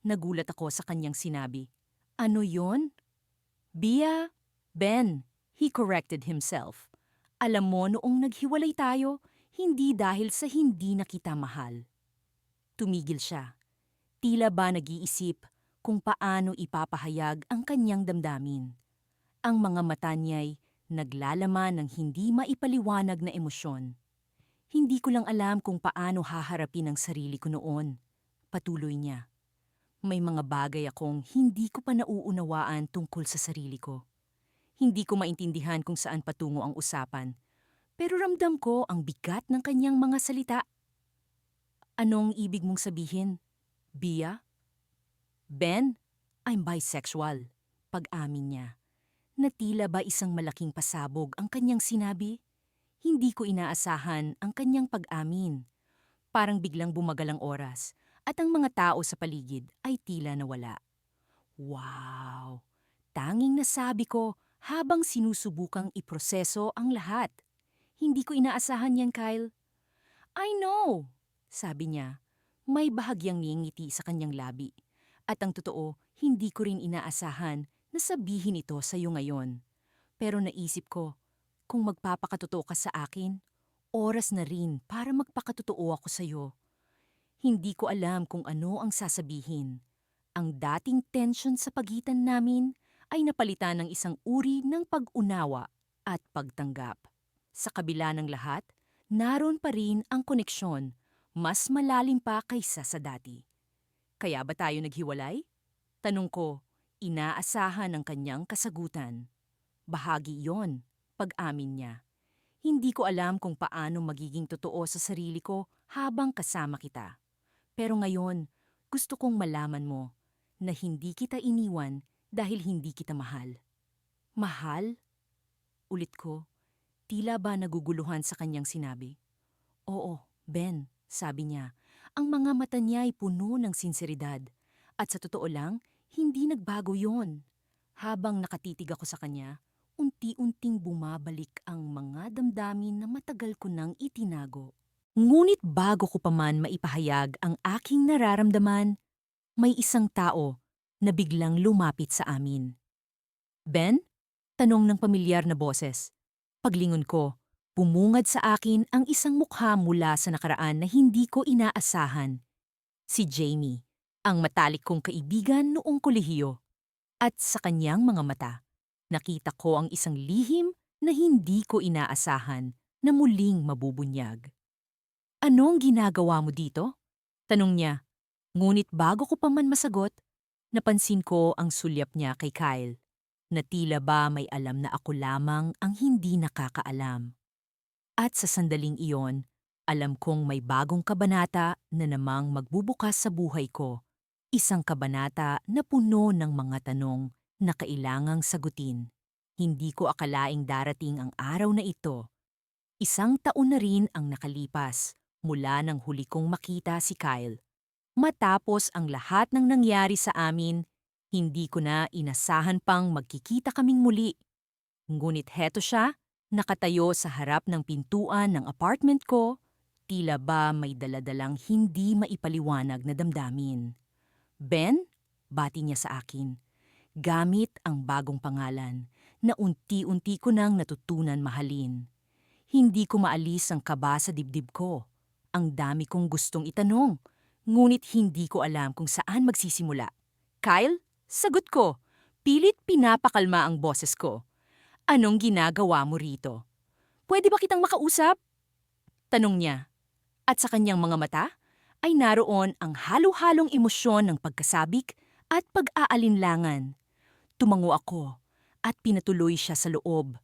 Nagulat ako sa kanyang sinabi. Ano yon? Bia, Ben, he corrected himself. Alam mo noong naghiwalay tayo, hindi dahil sa hindi na kita mahal. Tumigil siya. Tila ba nag-iisip kung paano ipapahayag ang kanyang damdamin. Ang mga mata niya'y naglalaman ng hindi maipaliwanag na emosyon. Hindi ko lang alam kung paano haharapin ang sarili ko noon. Patuloy niya. May mga bagay akong hindi ko pa nauunawaan tungkol sa sarili ko. Hindi ko maintindihan kung saan patungo ang usapan. Pero ramdam ko ang bigat ng kanyang mga salita. Anong ibig mong sabihin? Bia? Ben, I'm bisexual. Pag-amin niya. Na tila ba isang malaking pasabog ang kanyang sinabi? Hindi ko inaasahan ang kanyang pag-amin. Parang biglang bumagal ang oras at ang mga tao sa paligid ay tila nawala. Wow! Tanging nasabi ko habang sinusubukang iproseso ang lahat. Hindi ko inaasahan yan, Kyle. I know, sabi niya. May bahagyang ngingiti sa kanyang labi. At ang totoo, hindi ko rin inaasahan na sabihin ito sa iyo ngayon. Pero naisip ko, kung magpapakatotoo ka sa akin, oras na rin para magpakatotoo ako sa iyo. Hindi ko alam kung ano ang sasabihin. Ang dating tension sa pagitan namin ay napalitan ng isang uri ng pag-unawa at pagtanggap. Sa kabila ng lahat, naroon pa rin ang koneksyon, mas malalim pa kaysa sa dati. Kaya ba tayo naghiwalay? Tanong ko, inaasahan ang kanyang kasagutan. Bahagi iyon, pag-amin niya. Hindi ko alam kung paano magiging totoo sa sarili ko habang kasama kita. Pero ngayon, gusto kong malaman mo na hindi kita iniwan dahil hindi kita mahal. Mahal? Ulit ko, tila ba naguguluhan sa kanyang sinabi. Oo, Ben, sabi niya. Ang mga mata niya ay puno ng sinseridad. At sa totoo lang, hindi nagbago yon. Habang nakatitig ako sa kanya, unti-unting bumabalik ang mga damdamin na matagal ko nang itinago. Ngunit bago ko pa man maipahayag ang aking nararamdaman, may isang tao na biglang lumapit sa amin. Ben? Tanong ng pamilyar na boses. Paglingon ko, bumungad sa akin ang isang mukha mula sa nakaraan na hindi ko inaasahan. Si Jamie, ang matalik kong kaibigan noong kolehiyo. At sa kanyang mga mata, nakita ko ang isang lihim na hindi ko inaasahan na muling mabubunyag. Anong ginagawa mo dito? Tanong niya. Ngunit bago ko pa man masagot, napansin ko ang sulyap niya kay Kyle, na tila ba may alam na ako lamang ang hindi nakakaalam. At sa sandaling iyon, alam kong may bagong kabanata na namang magbubukas sa buhay ko. Isang kabanata na puno ng mga tanong na kailangang sagutin. Hindi ko akalaing darating ang araw na ito. Isang taon na rin ang nakalipas mula nang huli kong makita si Kyle. Matapos ang lahat ng nangyari sa amin, hindi ko na inasahan pang magkikita kaming muli. Ngunit heto siya, nakatayo sa harap ng pintuan ng apartment ko, tila ba may daladalang hindi maipaliwanag na damdamin. Ben, bati niya sa akin, gamit ang bagong pangalan na unti-unti ko nang natutunan mahalin. Hindi ko maalis ang kaba sa dibdib ko. Ang dami kong gustong itanong, ngunit hindi ko alam kung saan magsisimula. Kyle, sagot ko. Pilit pinapakalma ang boses ko. Anong ginagawa mo rito? Pwede ba kitang makausap? Tanong niya. At sa kanyang mga mata ay naroon ang halo-halong emosyon ng pagkasabik at pag-aalinlangan. Tumango ako at pinatuloy siya sa loob.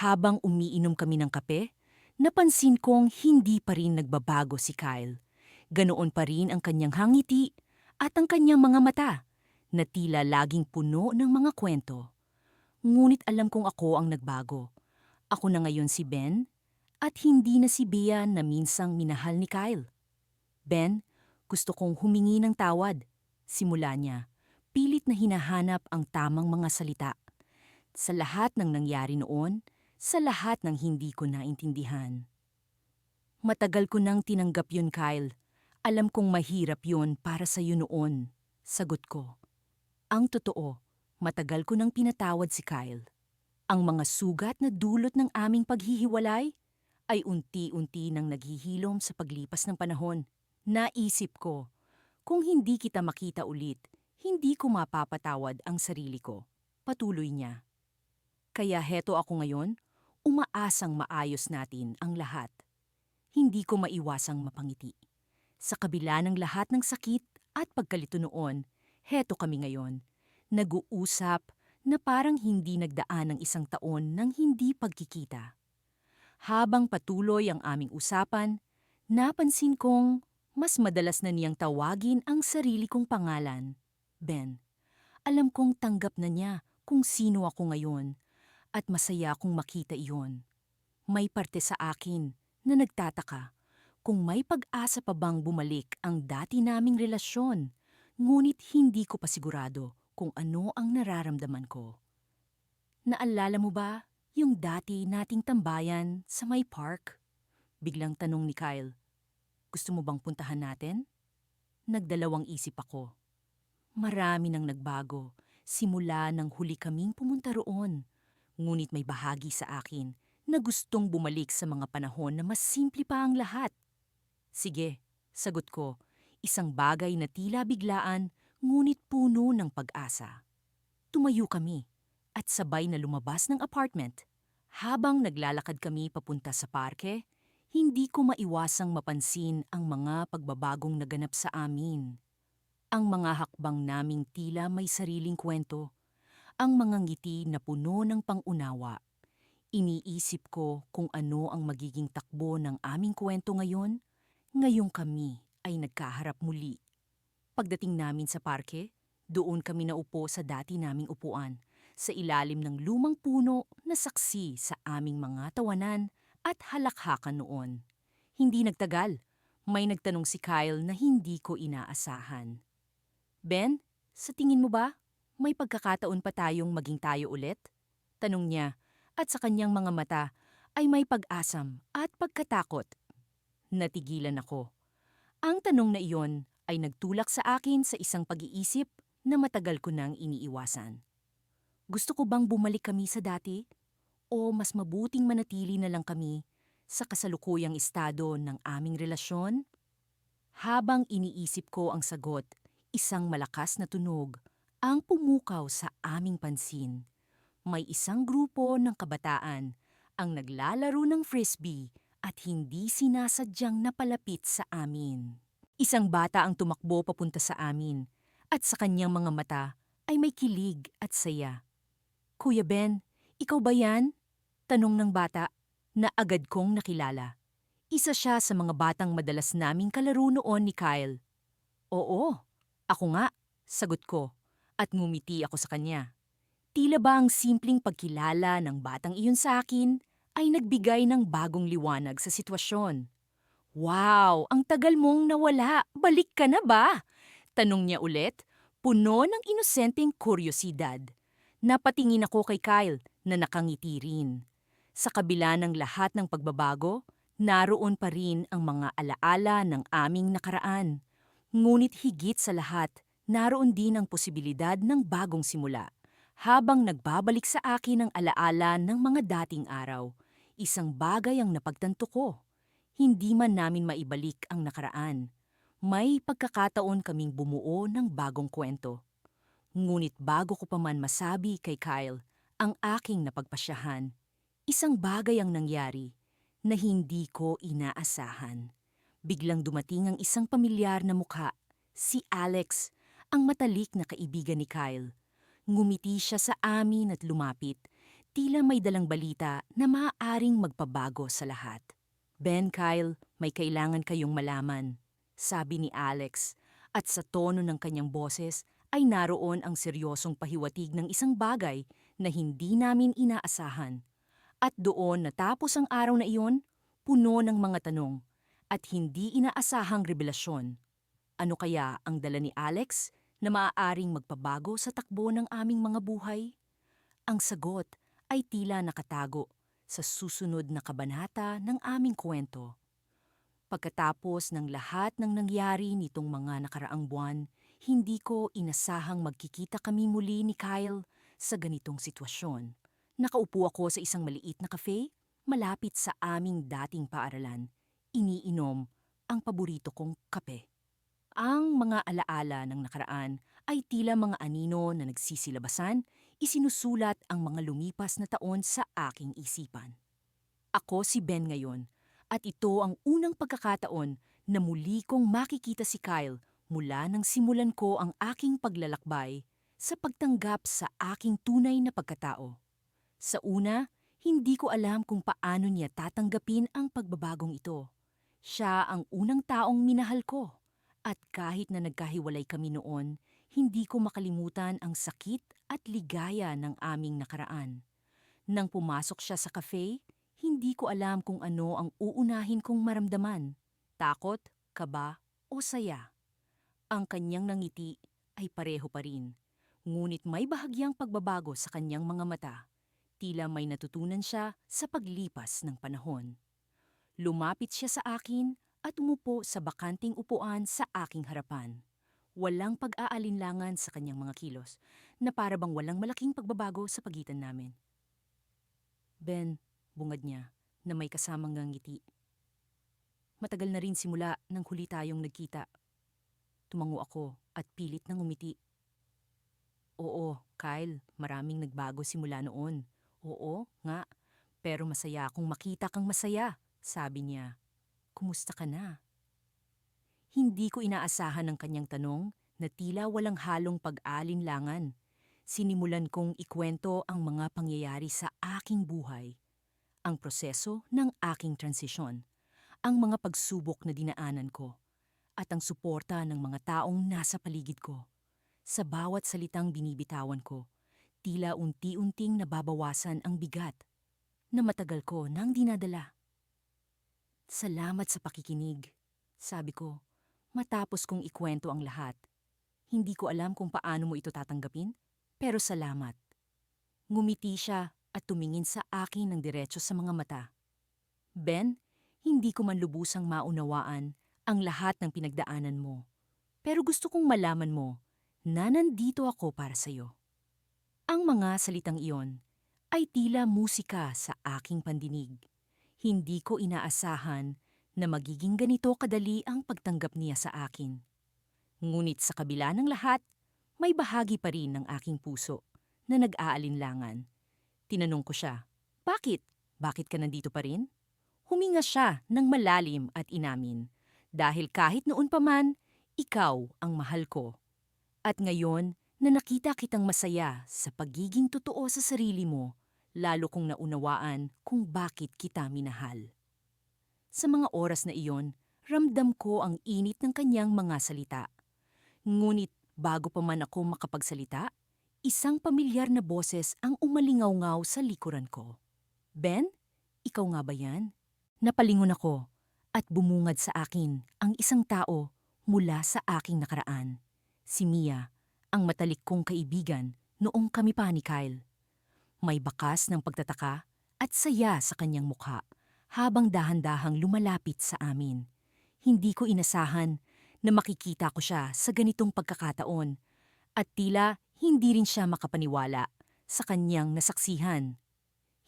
Habang umiinom kami ng kape, napansin kong hindi pa rin nagbabago si Kyle. Ganoon pa rin ang kanyang hangiti at ang kanyang mga mata na tila laging puno ng mga kwento. Ngunit alam kong ako ang nagbago. Ako na ngayon si Ben at hindi na si Bea na minsang minahal ni Kyle. Ben, gusto kong humingi ng tawad. Simula niya, pilit na hinahanap ang tamang mga salita. Sa lahat ng nangyari noon, sa lahat ng hindi ko naintindihan. Matagal ko nang tinanggap yun, Kyle. Alam kong mahirap yun para sa iyo noon. Sagot ko. Ang totoo, matagal ko nang pinatawad si Kyle. Ang mga sugat na dulot ng aming paghihiwalay ay unti-unti nang naghihilom sa paglipas ng panahon. Naisip ko, kung hindi kita makita ulit, hindi ko mapapatawad ang sarili ko. Patuloy niya. Kaya heto ako ngayon, umaasang maayos natin ang lahat. Hindi ko maiwasang mapangiti. Sa kabila ng lahat ng sakit at pagkalito noon, heto kami ngayon. Nag-uusap na parang hindi nagdaan ng isang taon ng hindi pagkikita. Habang patuloy ang aming usapan, napansin kong mas madalas na niyang tawagin ang sarili kong pangalan. Ben, alam kong tanggap na niya kung sino ako ngayon at masaya kong makita iyon. May parte sa akin na nagtataka kung may pag-asa pa bang bumalik ang dati naming relasyon, ngunit hindi ko pa sigurado kung ano ang nararamdaman ko. Naalala mo ba yung dati nating tambayan sa may park? Biglang tanong ni Kyle. Gusto mo bang puntahan natin? Nagdalawang isip ako. Marami nang nagbago simula nang huli kaming pumunta roon. Ngunit may bahagi sa akin na gustong bumalik sa mga panahon na mas simple pa ang lahat. Sige, sagot ko, isang bagay na tila biglaan ngunit puno ng pag-asa. Tumayo kami at sabay na lumabas ng apartment. Habang naglalakad kami papunta sa parke, hindi ko maiwasang mapansin ang mga pagbabagong naganap sa amin. Ang mga hakbang naming tila may sariling kwento, ang mga ngiti na puno ng pangunawa. Iniisip ko kung ano ang magiging takbo ng aming kwento ngayon, ngayong kami ay nagkaharap muli. Pagdating namin sa parke, doon kami naupo sa dati naming upuan, sa ilalim ng lumang puno na saksi sa aming mga tawanan at halakhakan noon. Hindi nagtagal, may nagtanong si Kyle na hindi ko inaasahan. Ben, sa tingin mo ba, may pagkakataon pa tayong maging tayo ulit? Tanong niya, at sa kanyang mga mata ay may pag-asam at pagkatakot. Natigilan ako. Ang tanong na iyon ay nagtulak sa akin sa isang pag-iisip na matagal ko nang iniiwasan. Gusto ko bang bumalik kami sa dati? O mas mabuting manatili na lang kami sa kasalukuyang estado ng aming relasyon? Habang iniisip ko ang sagot, isang malakas na tunog ang pumukaw sa aming pansin. May isang grupo ng kabataan ang naglalaro ng frisbee at hindi sinasadyang napalapit sa amin. Isang bata ang tumakbo papunta sa amin at sa kanyang mga mata ay may kilig at saya. Kuya Ben, ikaw ba yan? Tanong ng bata na agad kong nakilala. Isa siya sa mga batang madalas naming kalaro noon ni Kyle. Oo, ako nga, sagot ko at ngumiti ako sa kanya. Tila ba ang simpleng pagkilala ng batang iyon sa akin ay nagbigay ng bagong liwanag sa sitwasyon. Wow, ang tagal mong nawala. Balik ka na ba? Tanong niya ulit, puno ng inosenteng kuryosidad. Napatingin ako kay Kyle na nakangiti rin. Sa kabila ng lahat ng pagbabago, naroon pa rin ang mga alaala ng aming nakaraan. Ngunit higit sa lahat, naroon din ang posibilidad ng bagong simula. Habang nagbabalik sa akin ang alaala ng mga dating araw, isang bagay ang napagtanto ko. Hindi man namin maibalik ang nakaraan. May pagkakataon kaming bumuo ng bagong kwento. Ngunit bago ko pa man masabi kay Kyle ang aking napagpasyahan, isang bagay ang nangyari. na hindi ko inaasahan. Biglang dumating ang isang pamilyar na mukha, si Alex, ang matalik na kaibigan ni Kyle. Ngumiti siya sa amin at lumapit, tila may dalang balita na maaaring magpabago sa lahat. Ben, Kyle, may kailangan kayong malaman, sabi ni Alex, at sa tono ng kanyang boses ay naroon ang seryosong pahiwatig ng isang bagay na hindi namin inaasahan. At doon natapos ang araw na iyon, puno ng mga tanong at hindi inaasahang revelasyon. Ano kaya ang dala ni Alex na maaaring magpabago sa takbo ng aming mga buhay? Ang sagot ay tila nakatago sa susunod na kabanata ng aming kwento. Pagkatapos ng lahat ng nangyari nitong mga nakaraang buwan, hindi ko inasahang magkikita kami muli ni Kyle sa ganitong sitwasyon. Nakaupo ako sa isang maliit na cafe malapit sa aming dating paaralan. Iniinom ang paborito kong kape. Ang mga alaala ng nakaraan ay tila mga anino na nagsisilabasan, isinusulat ang mga lumipas na taon sa aking isipan. Ako si Ben ngayon, at ito ang unang pagkakataon na muli kong makikita si Kyle mula nang simulan ko ang aking paglalakbay sa pagtanggap sa aking tunay na pagkatao. Sa una, hindi ko alam kung paano niya tatanggapin ang pagbabagong ito. Siya ang unang taong minahal ko. At kahit na nagkahiwalay kami noon, hindi ko makalimutan ang sakit at ligaya ng aming nakaraan. Nang pumasok siya sa cafe, hindi ko alam kung ano ang uunahin kong maramdaman. Takot, kaba, o saya. Ang kanyang nangiti ay pareho pa rin. Ngunit may bahagyang pagbabago sa kanyang mga mata. Tila may natutunan siya sa paglipas ng panahon. Lumapit siya sa akin at umupo sa bakanting upuan sa aking harapan. Walang pag-aalinlangan sa kanyang mga kilos na para bang walang malaking pagbabago sa pagitan namin. Ben, bungad niya na may kasamang ngiti. Matagal na rin simula nang huli tayong nagkita. Tumango ako at pilit nang umiti. Oo, Kyle, maraming nagbago simula noon. Oo, nga, pero masaya akong makita kang masaya, sabi niya. Kumusta ka na? Hindi ko inaasahan ang kanyang tanong na tila walang halong pag-alinlangan. Sinimulan kong ikwento ang mga pangyayari sa aking buhay, ang proseso ng aking transisyon, ang mga pagsubok na dinaanan ko, at ang suporta ng mga taong nasa paligid ko. Sa bawat salitang binibitawan ko, tila unti-unting nababawasan ang bigat na matagal ko nang dinadala. Salamat sa pakikinig, sabi ko, matapos kong ikwento ang lahat. Hindi ko alam kung paano mo ito tatanggapin, pero salamat. Ngumiti siya at tumingin sa akin ng diretso sa mga mata. Ben, hindi ko man lubusang maunawaan ang lahat ng pinagdaanan mo. Pero gusto kong malaman mo na nandito ako para sa'yo. Ang mga salitang iyon ay tila musika sa aking pandinig. Hindi ko inaasahan na magiging ganito kadali ang pagtanggap niya sa akin. Ngunit sa kabila ng lahat, may bahagi pa rin ng aking puso na nag-aalinlangan. Tinanong ko siya, bakit? Bakit ka nandito pa rin? Huminga siya ng malalim at inamin, dahil kahit noon pa man, ikaw ang mahal ko. At ngayon na nakita kitang masaya sa pagiging totoo sa sarili mo, lalo kong naunawaan kung bakit kita minahal. Sa mga oras na iyon, ramdam ko ang init ng kanyang mga salita. Ngunit bago pa man ako makapagsalita, isang pamilyar na boses ang umalingaw-ngaw sa likuran ko. Ben, ikaw nga ba yan? Napalingon ako at bumungad sa akin ang isang tao mula sa aking nakaraan. Si Mia, ang matalik kong kaibigan noong kami pa ni Kyle. May bakas ng pagtataka at saya sa kanyang mukha habang dahan-dahang lumalapit sa amin. Hindi ko inasahan na makikita ko siya sa ganitong pagkakataon at tila hindi rin siya makapaniwala sa kanyang nasaksihan.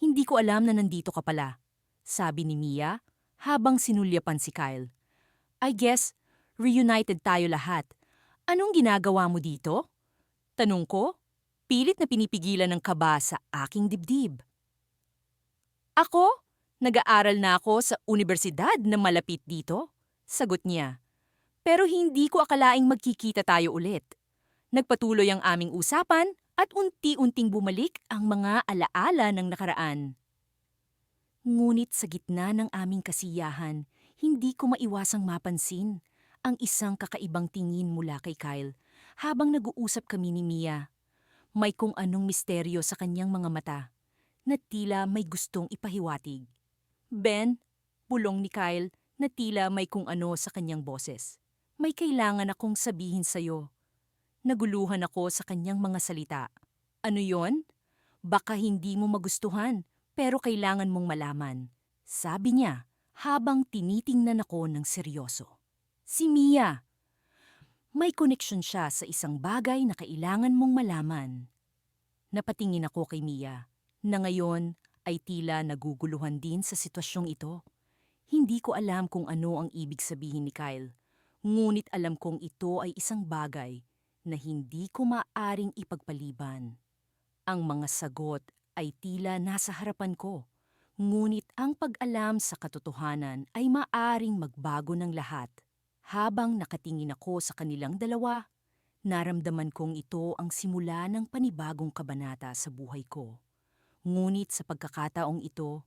Hindi ko alam na nandito ka pala, sabi ni Mia habang sinulyapan si Kyle. I guess, reunited tayo lahat. Anong ginagawa mo dito? Tanong ko, pilit na pinipigilan ng kaba sa aking dibdib. Ako? Nag-aaral na ako sa unibersidad na malapit dito, sagot niya. Pero hindi ko akalaing magkikita tayo ulit. Nagpatuloy ang aming usapan at unti-unting bumalik ang mga alaala ng nakaraan. Ngunit sa gitna ng aming kasiyahan, hindi ko maiwasang mapansin ang isang kakaibang tingin mula kay Kyle habang nag-uusap kami ni Mia. May kung anong misteryo sa kanyang mga mata na tila may gustong ipahiwatig. Ben, bulong ni Kyle na tila may kung ano sa kanyang boses. May kailangan akong sabihin sa'yo. Naguluhan ako sa kanyang mga salita. Ano yon? Baka hindi mo magustuhan, pero kailangan mong malaman. Sabi niya, habang tinitingnan ako ng seryoso. Si Mia. May koneksyon siya sa isang bagay na kailangan mong malaman. Napatingin ako kay Mia, na ngayon ay tila naguguluhan din sa sitwasyong ito. Hindi ko alam kung ano ang ibig sabihin ni Kyle, ngunit alam kong ito ay isang bagay na hindi ko maaring ipagpaliban. Ang mga sagot ay tila nasa harapan ko, ngunit ang pag-alam sa katotohanan ay maaring magbago ng lahat. Habang nakatingin ako sa kanilang dalawa, naramdaman kong ito ang simula ng panibagong kabanata sa buhay ko. Ngunit sa pagkakataong ito,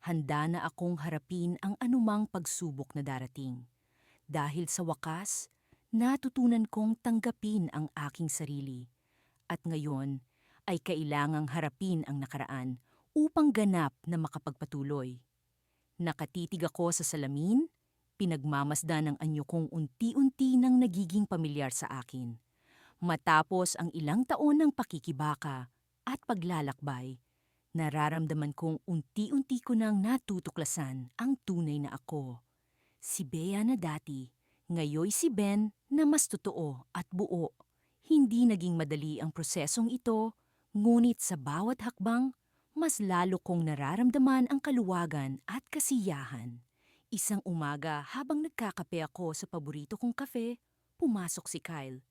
handa na akong harapin ang anumang pagsubok na darating. Dahil sa wakas, natutunan kong tanggapin ang aking sarili. At ngayon ay kailangang harapin ang nakaraan upang ganap na makapagpatuloy. Nakatitig ako sa salamin, pinagmamasdan ang anyo kong unti-unti nang nagiging pamilyar sa akin. Matapos ang ilang taon ng pakikibaka at paglalakbay, nararamdaman kong unti-unti ko nang natutuklasan ang tunay na ako. Si Bea na dati, ngayoy si Ben na mas totoo at buo. Hindi naging madali ang prosesong ito, ngunit sa bawat hakbang, mas lalo kong nararamdaman ang kaluwagan at kasiyahan. Isang umaga habang nagkakape ako sa paborito kong kafe, pumasok si Kyle.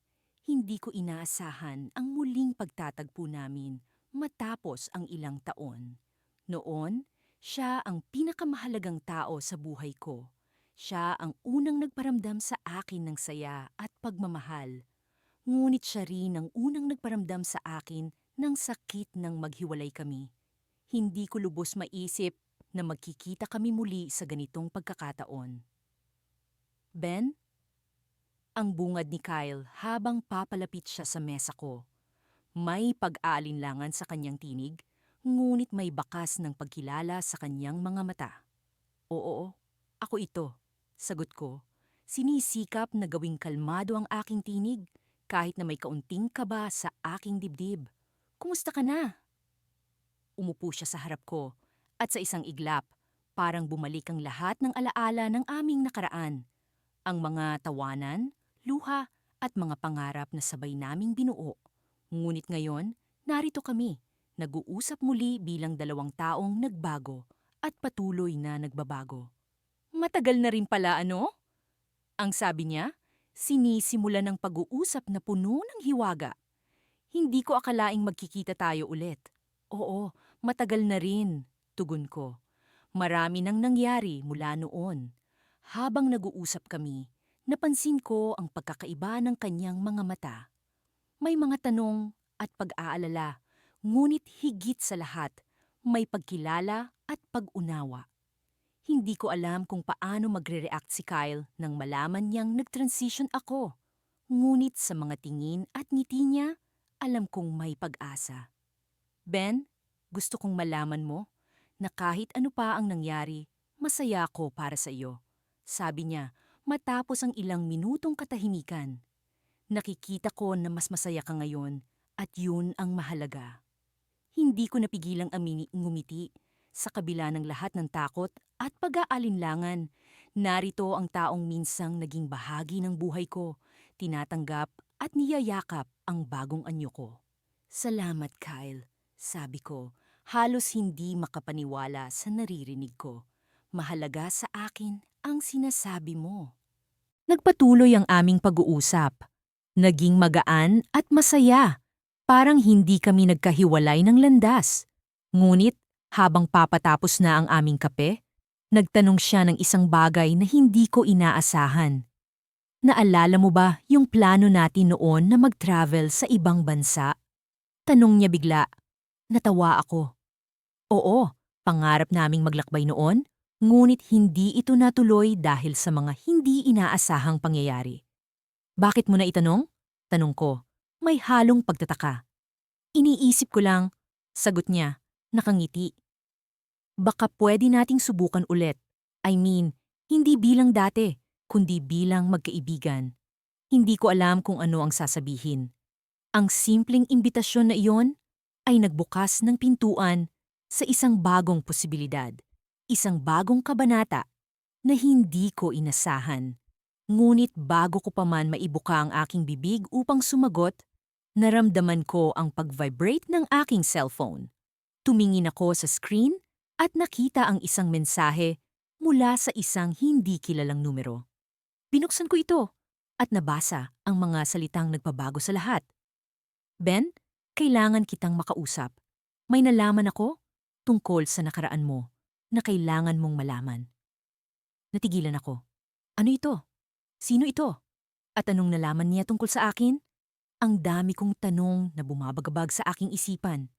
Hindi ko inaasahan ang muling pagtatagpo namin matapos ang ilang taon. Noon, siya ang pinakamahalagang tao sa buhay ko. Siya ang unang nagparamdam sa akin ng saya at pagmamahal. Ngunit siya rin ang unang nagparamdam sa akin ng sakit nang maghiwalay kami. Hindi ko lubos maisip na magkikita kami muli sa ganitong pagkakataon. Ben? Ang bungad ni Kyle habang papalapit siya sa mesa ko. May pag-aalinlangan sa kanyang tinig, ngunit may bakas ng pagkilala sa kanyang mga mata. Oo, ako ito, sagot ko. Sinisikap na gawing kalmado ang aking tinig, kahit na may kaunting kaba sa aking dibdib. Kumusta ka na? Umupo siya sa harap ko, at sa isang iglap, parang bumalik ang lahat ng alaala ng aming nakaraan. Ang mga tawanan, luha, at mga pangarap na sabay naming binuo. Ngunit ngayon, narito kami, nag-uusap muli bilang dalawang taong nagbago at patuloy na nagbabago. Matagal na rin pala ano? Ang sabi niya, sinisimula ng pag-uusap na puno ng hiwaga. Hindi ko akalaing magkikita tayo ulit. Oo, matagal na rin, tugon ko. Marami nang nangyari mula noon. Habang nag-uusap kami, napansin ko ang pagkakaiba ng kanyang mga mata. May mga tanong at pag-aalala, ngunit higit sa lahat, may pagkilala at pag-unawa. Hindi ko alam kung paano magre-react si Kyle nang malaman niyang nag-transition ako. Ngunit sa mga tingin at ngiti niya, alam kong may pag-asa. Ben, gusto kong malaman mo na kahit ano pa ang nangyari, masaya ako para sa iyo. Sabi niya matapos ang ilang minutong katahimikan. Nakikita ko na mas masaya ka ngayon at yun ang mahalaga. Hindi ko napigilang ngumiti. Sa kabila ng lahat ng takot at pag-aalinlangan, narito ang taong minsang naging bahagi ng buhay ko, tinatanggap at niyayakap ang bagong anyo ko. Salamat, Kyle, sabi ko, halos hindi makapaniwala sa naririnig ko. Mahalaga sa akin ang sinasabi mo. Nagpatuloy ang aming pag-uusap. Naging magaan at masaya. Parang hindi kami nagkahiwalay ng landas. Ngunit habang papatapos na ang aming kape, Nagtanong siya ng isang bagay na hindi ko inaasahan. Naalala mo ba yung plano natin noon na mag-travel sa ibang bansa? Tanong niya bigla. Natawa ako. Oo, pangarap naming maglakbay noon, ngunit hindi ito natuloy dahil sa mga hindi inaasahang pangyayari. Bakit mo na itanong? Tanong ko. May halong pagtataka. Iniisip ko lang, sagot niya, nakangiti. Baka pwede nating subukan ulit. I mean, hindi bilang dati, kundi bilang magkaibigan. Hindi ko alam kung ano ang sasabihin. Ang simpleng imbitasyon na iyon ay nagbukas ng pintuan sa isang bagong posibilidad, isang bagong kabanata na hindi ko inasahan. Ngunit bago ko pa man maibuka ang aking bibig upang sumagot, naramdaman ko ang pag-vibrate ng aking cellphone. Tumingin ako sa screen at nakita ang isang mensahe mula sa isang hindi kilalang numero. Binuksan ko ito at nabasa ang mga salitang nagpabago sa lahat. Ben, kailangan kitang makausap. May nalaman ako tungkol sa nakaraan mo na kailangan mong malaman. Natigilan ako. Ano ito? Sino ito? At anong nalaman niya tungkol sa akin? Ang dami kong tanong na bumabagabag sa aking isipan.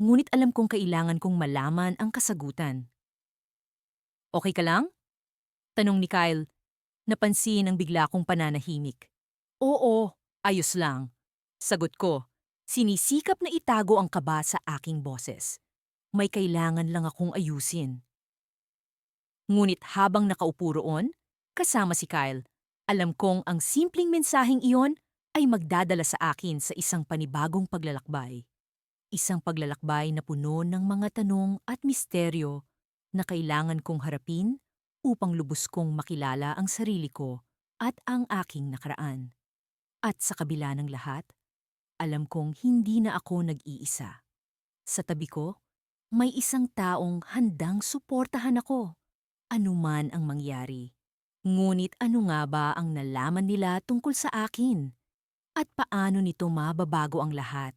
Ngunit alam kong kailangan kong malaman ang kasagutan. Okay ka lang? Tanong ni Kyle. Napansin ang bigla kong pananahimik. Oo, ayos lang. Sagot ko, sinisikap na itago ang kaba sa aking boses. May kailangan lang akong ayusin. Ngunit habang nakaupo roon, kasama si Kyle, alam kong ang simpleng mensaheng iyon ay magdadala sa akin sa isang panibagong paglalakbay. Isang paglalakbay na puno ng mga tanong at misteryo na kailangan kong harapin upang lubos kong makilala ang sarili ko at ang aking nakaraan. At sa kabila ng lahat, alam kong hindi na ako nag-iisa. Sa tabi ko, may isang taong handang suportahan ako, anuman ang mangyari. Ngunit ano nga ba ang nalaman nila tungkol sa akin? At paano nito mababago ang lahat?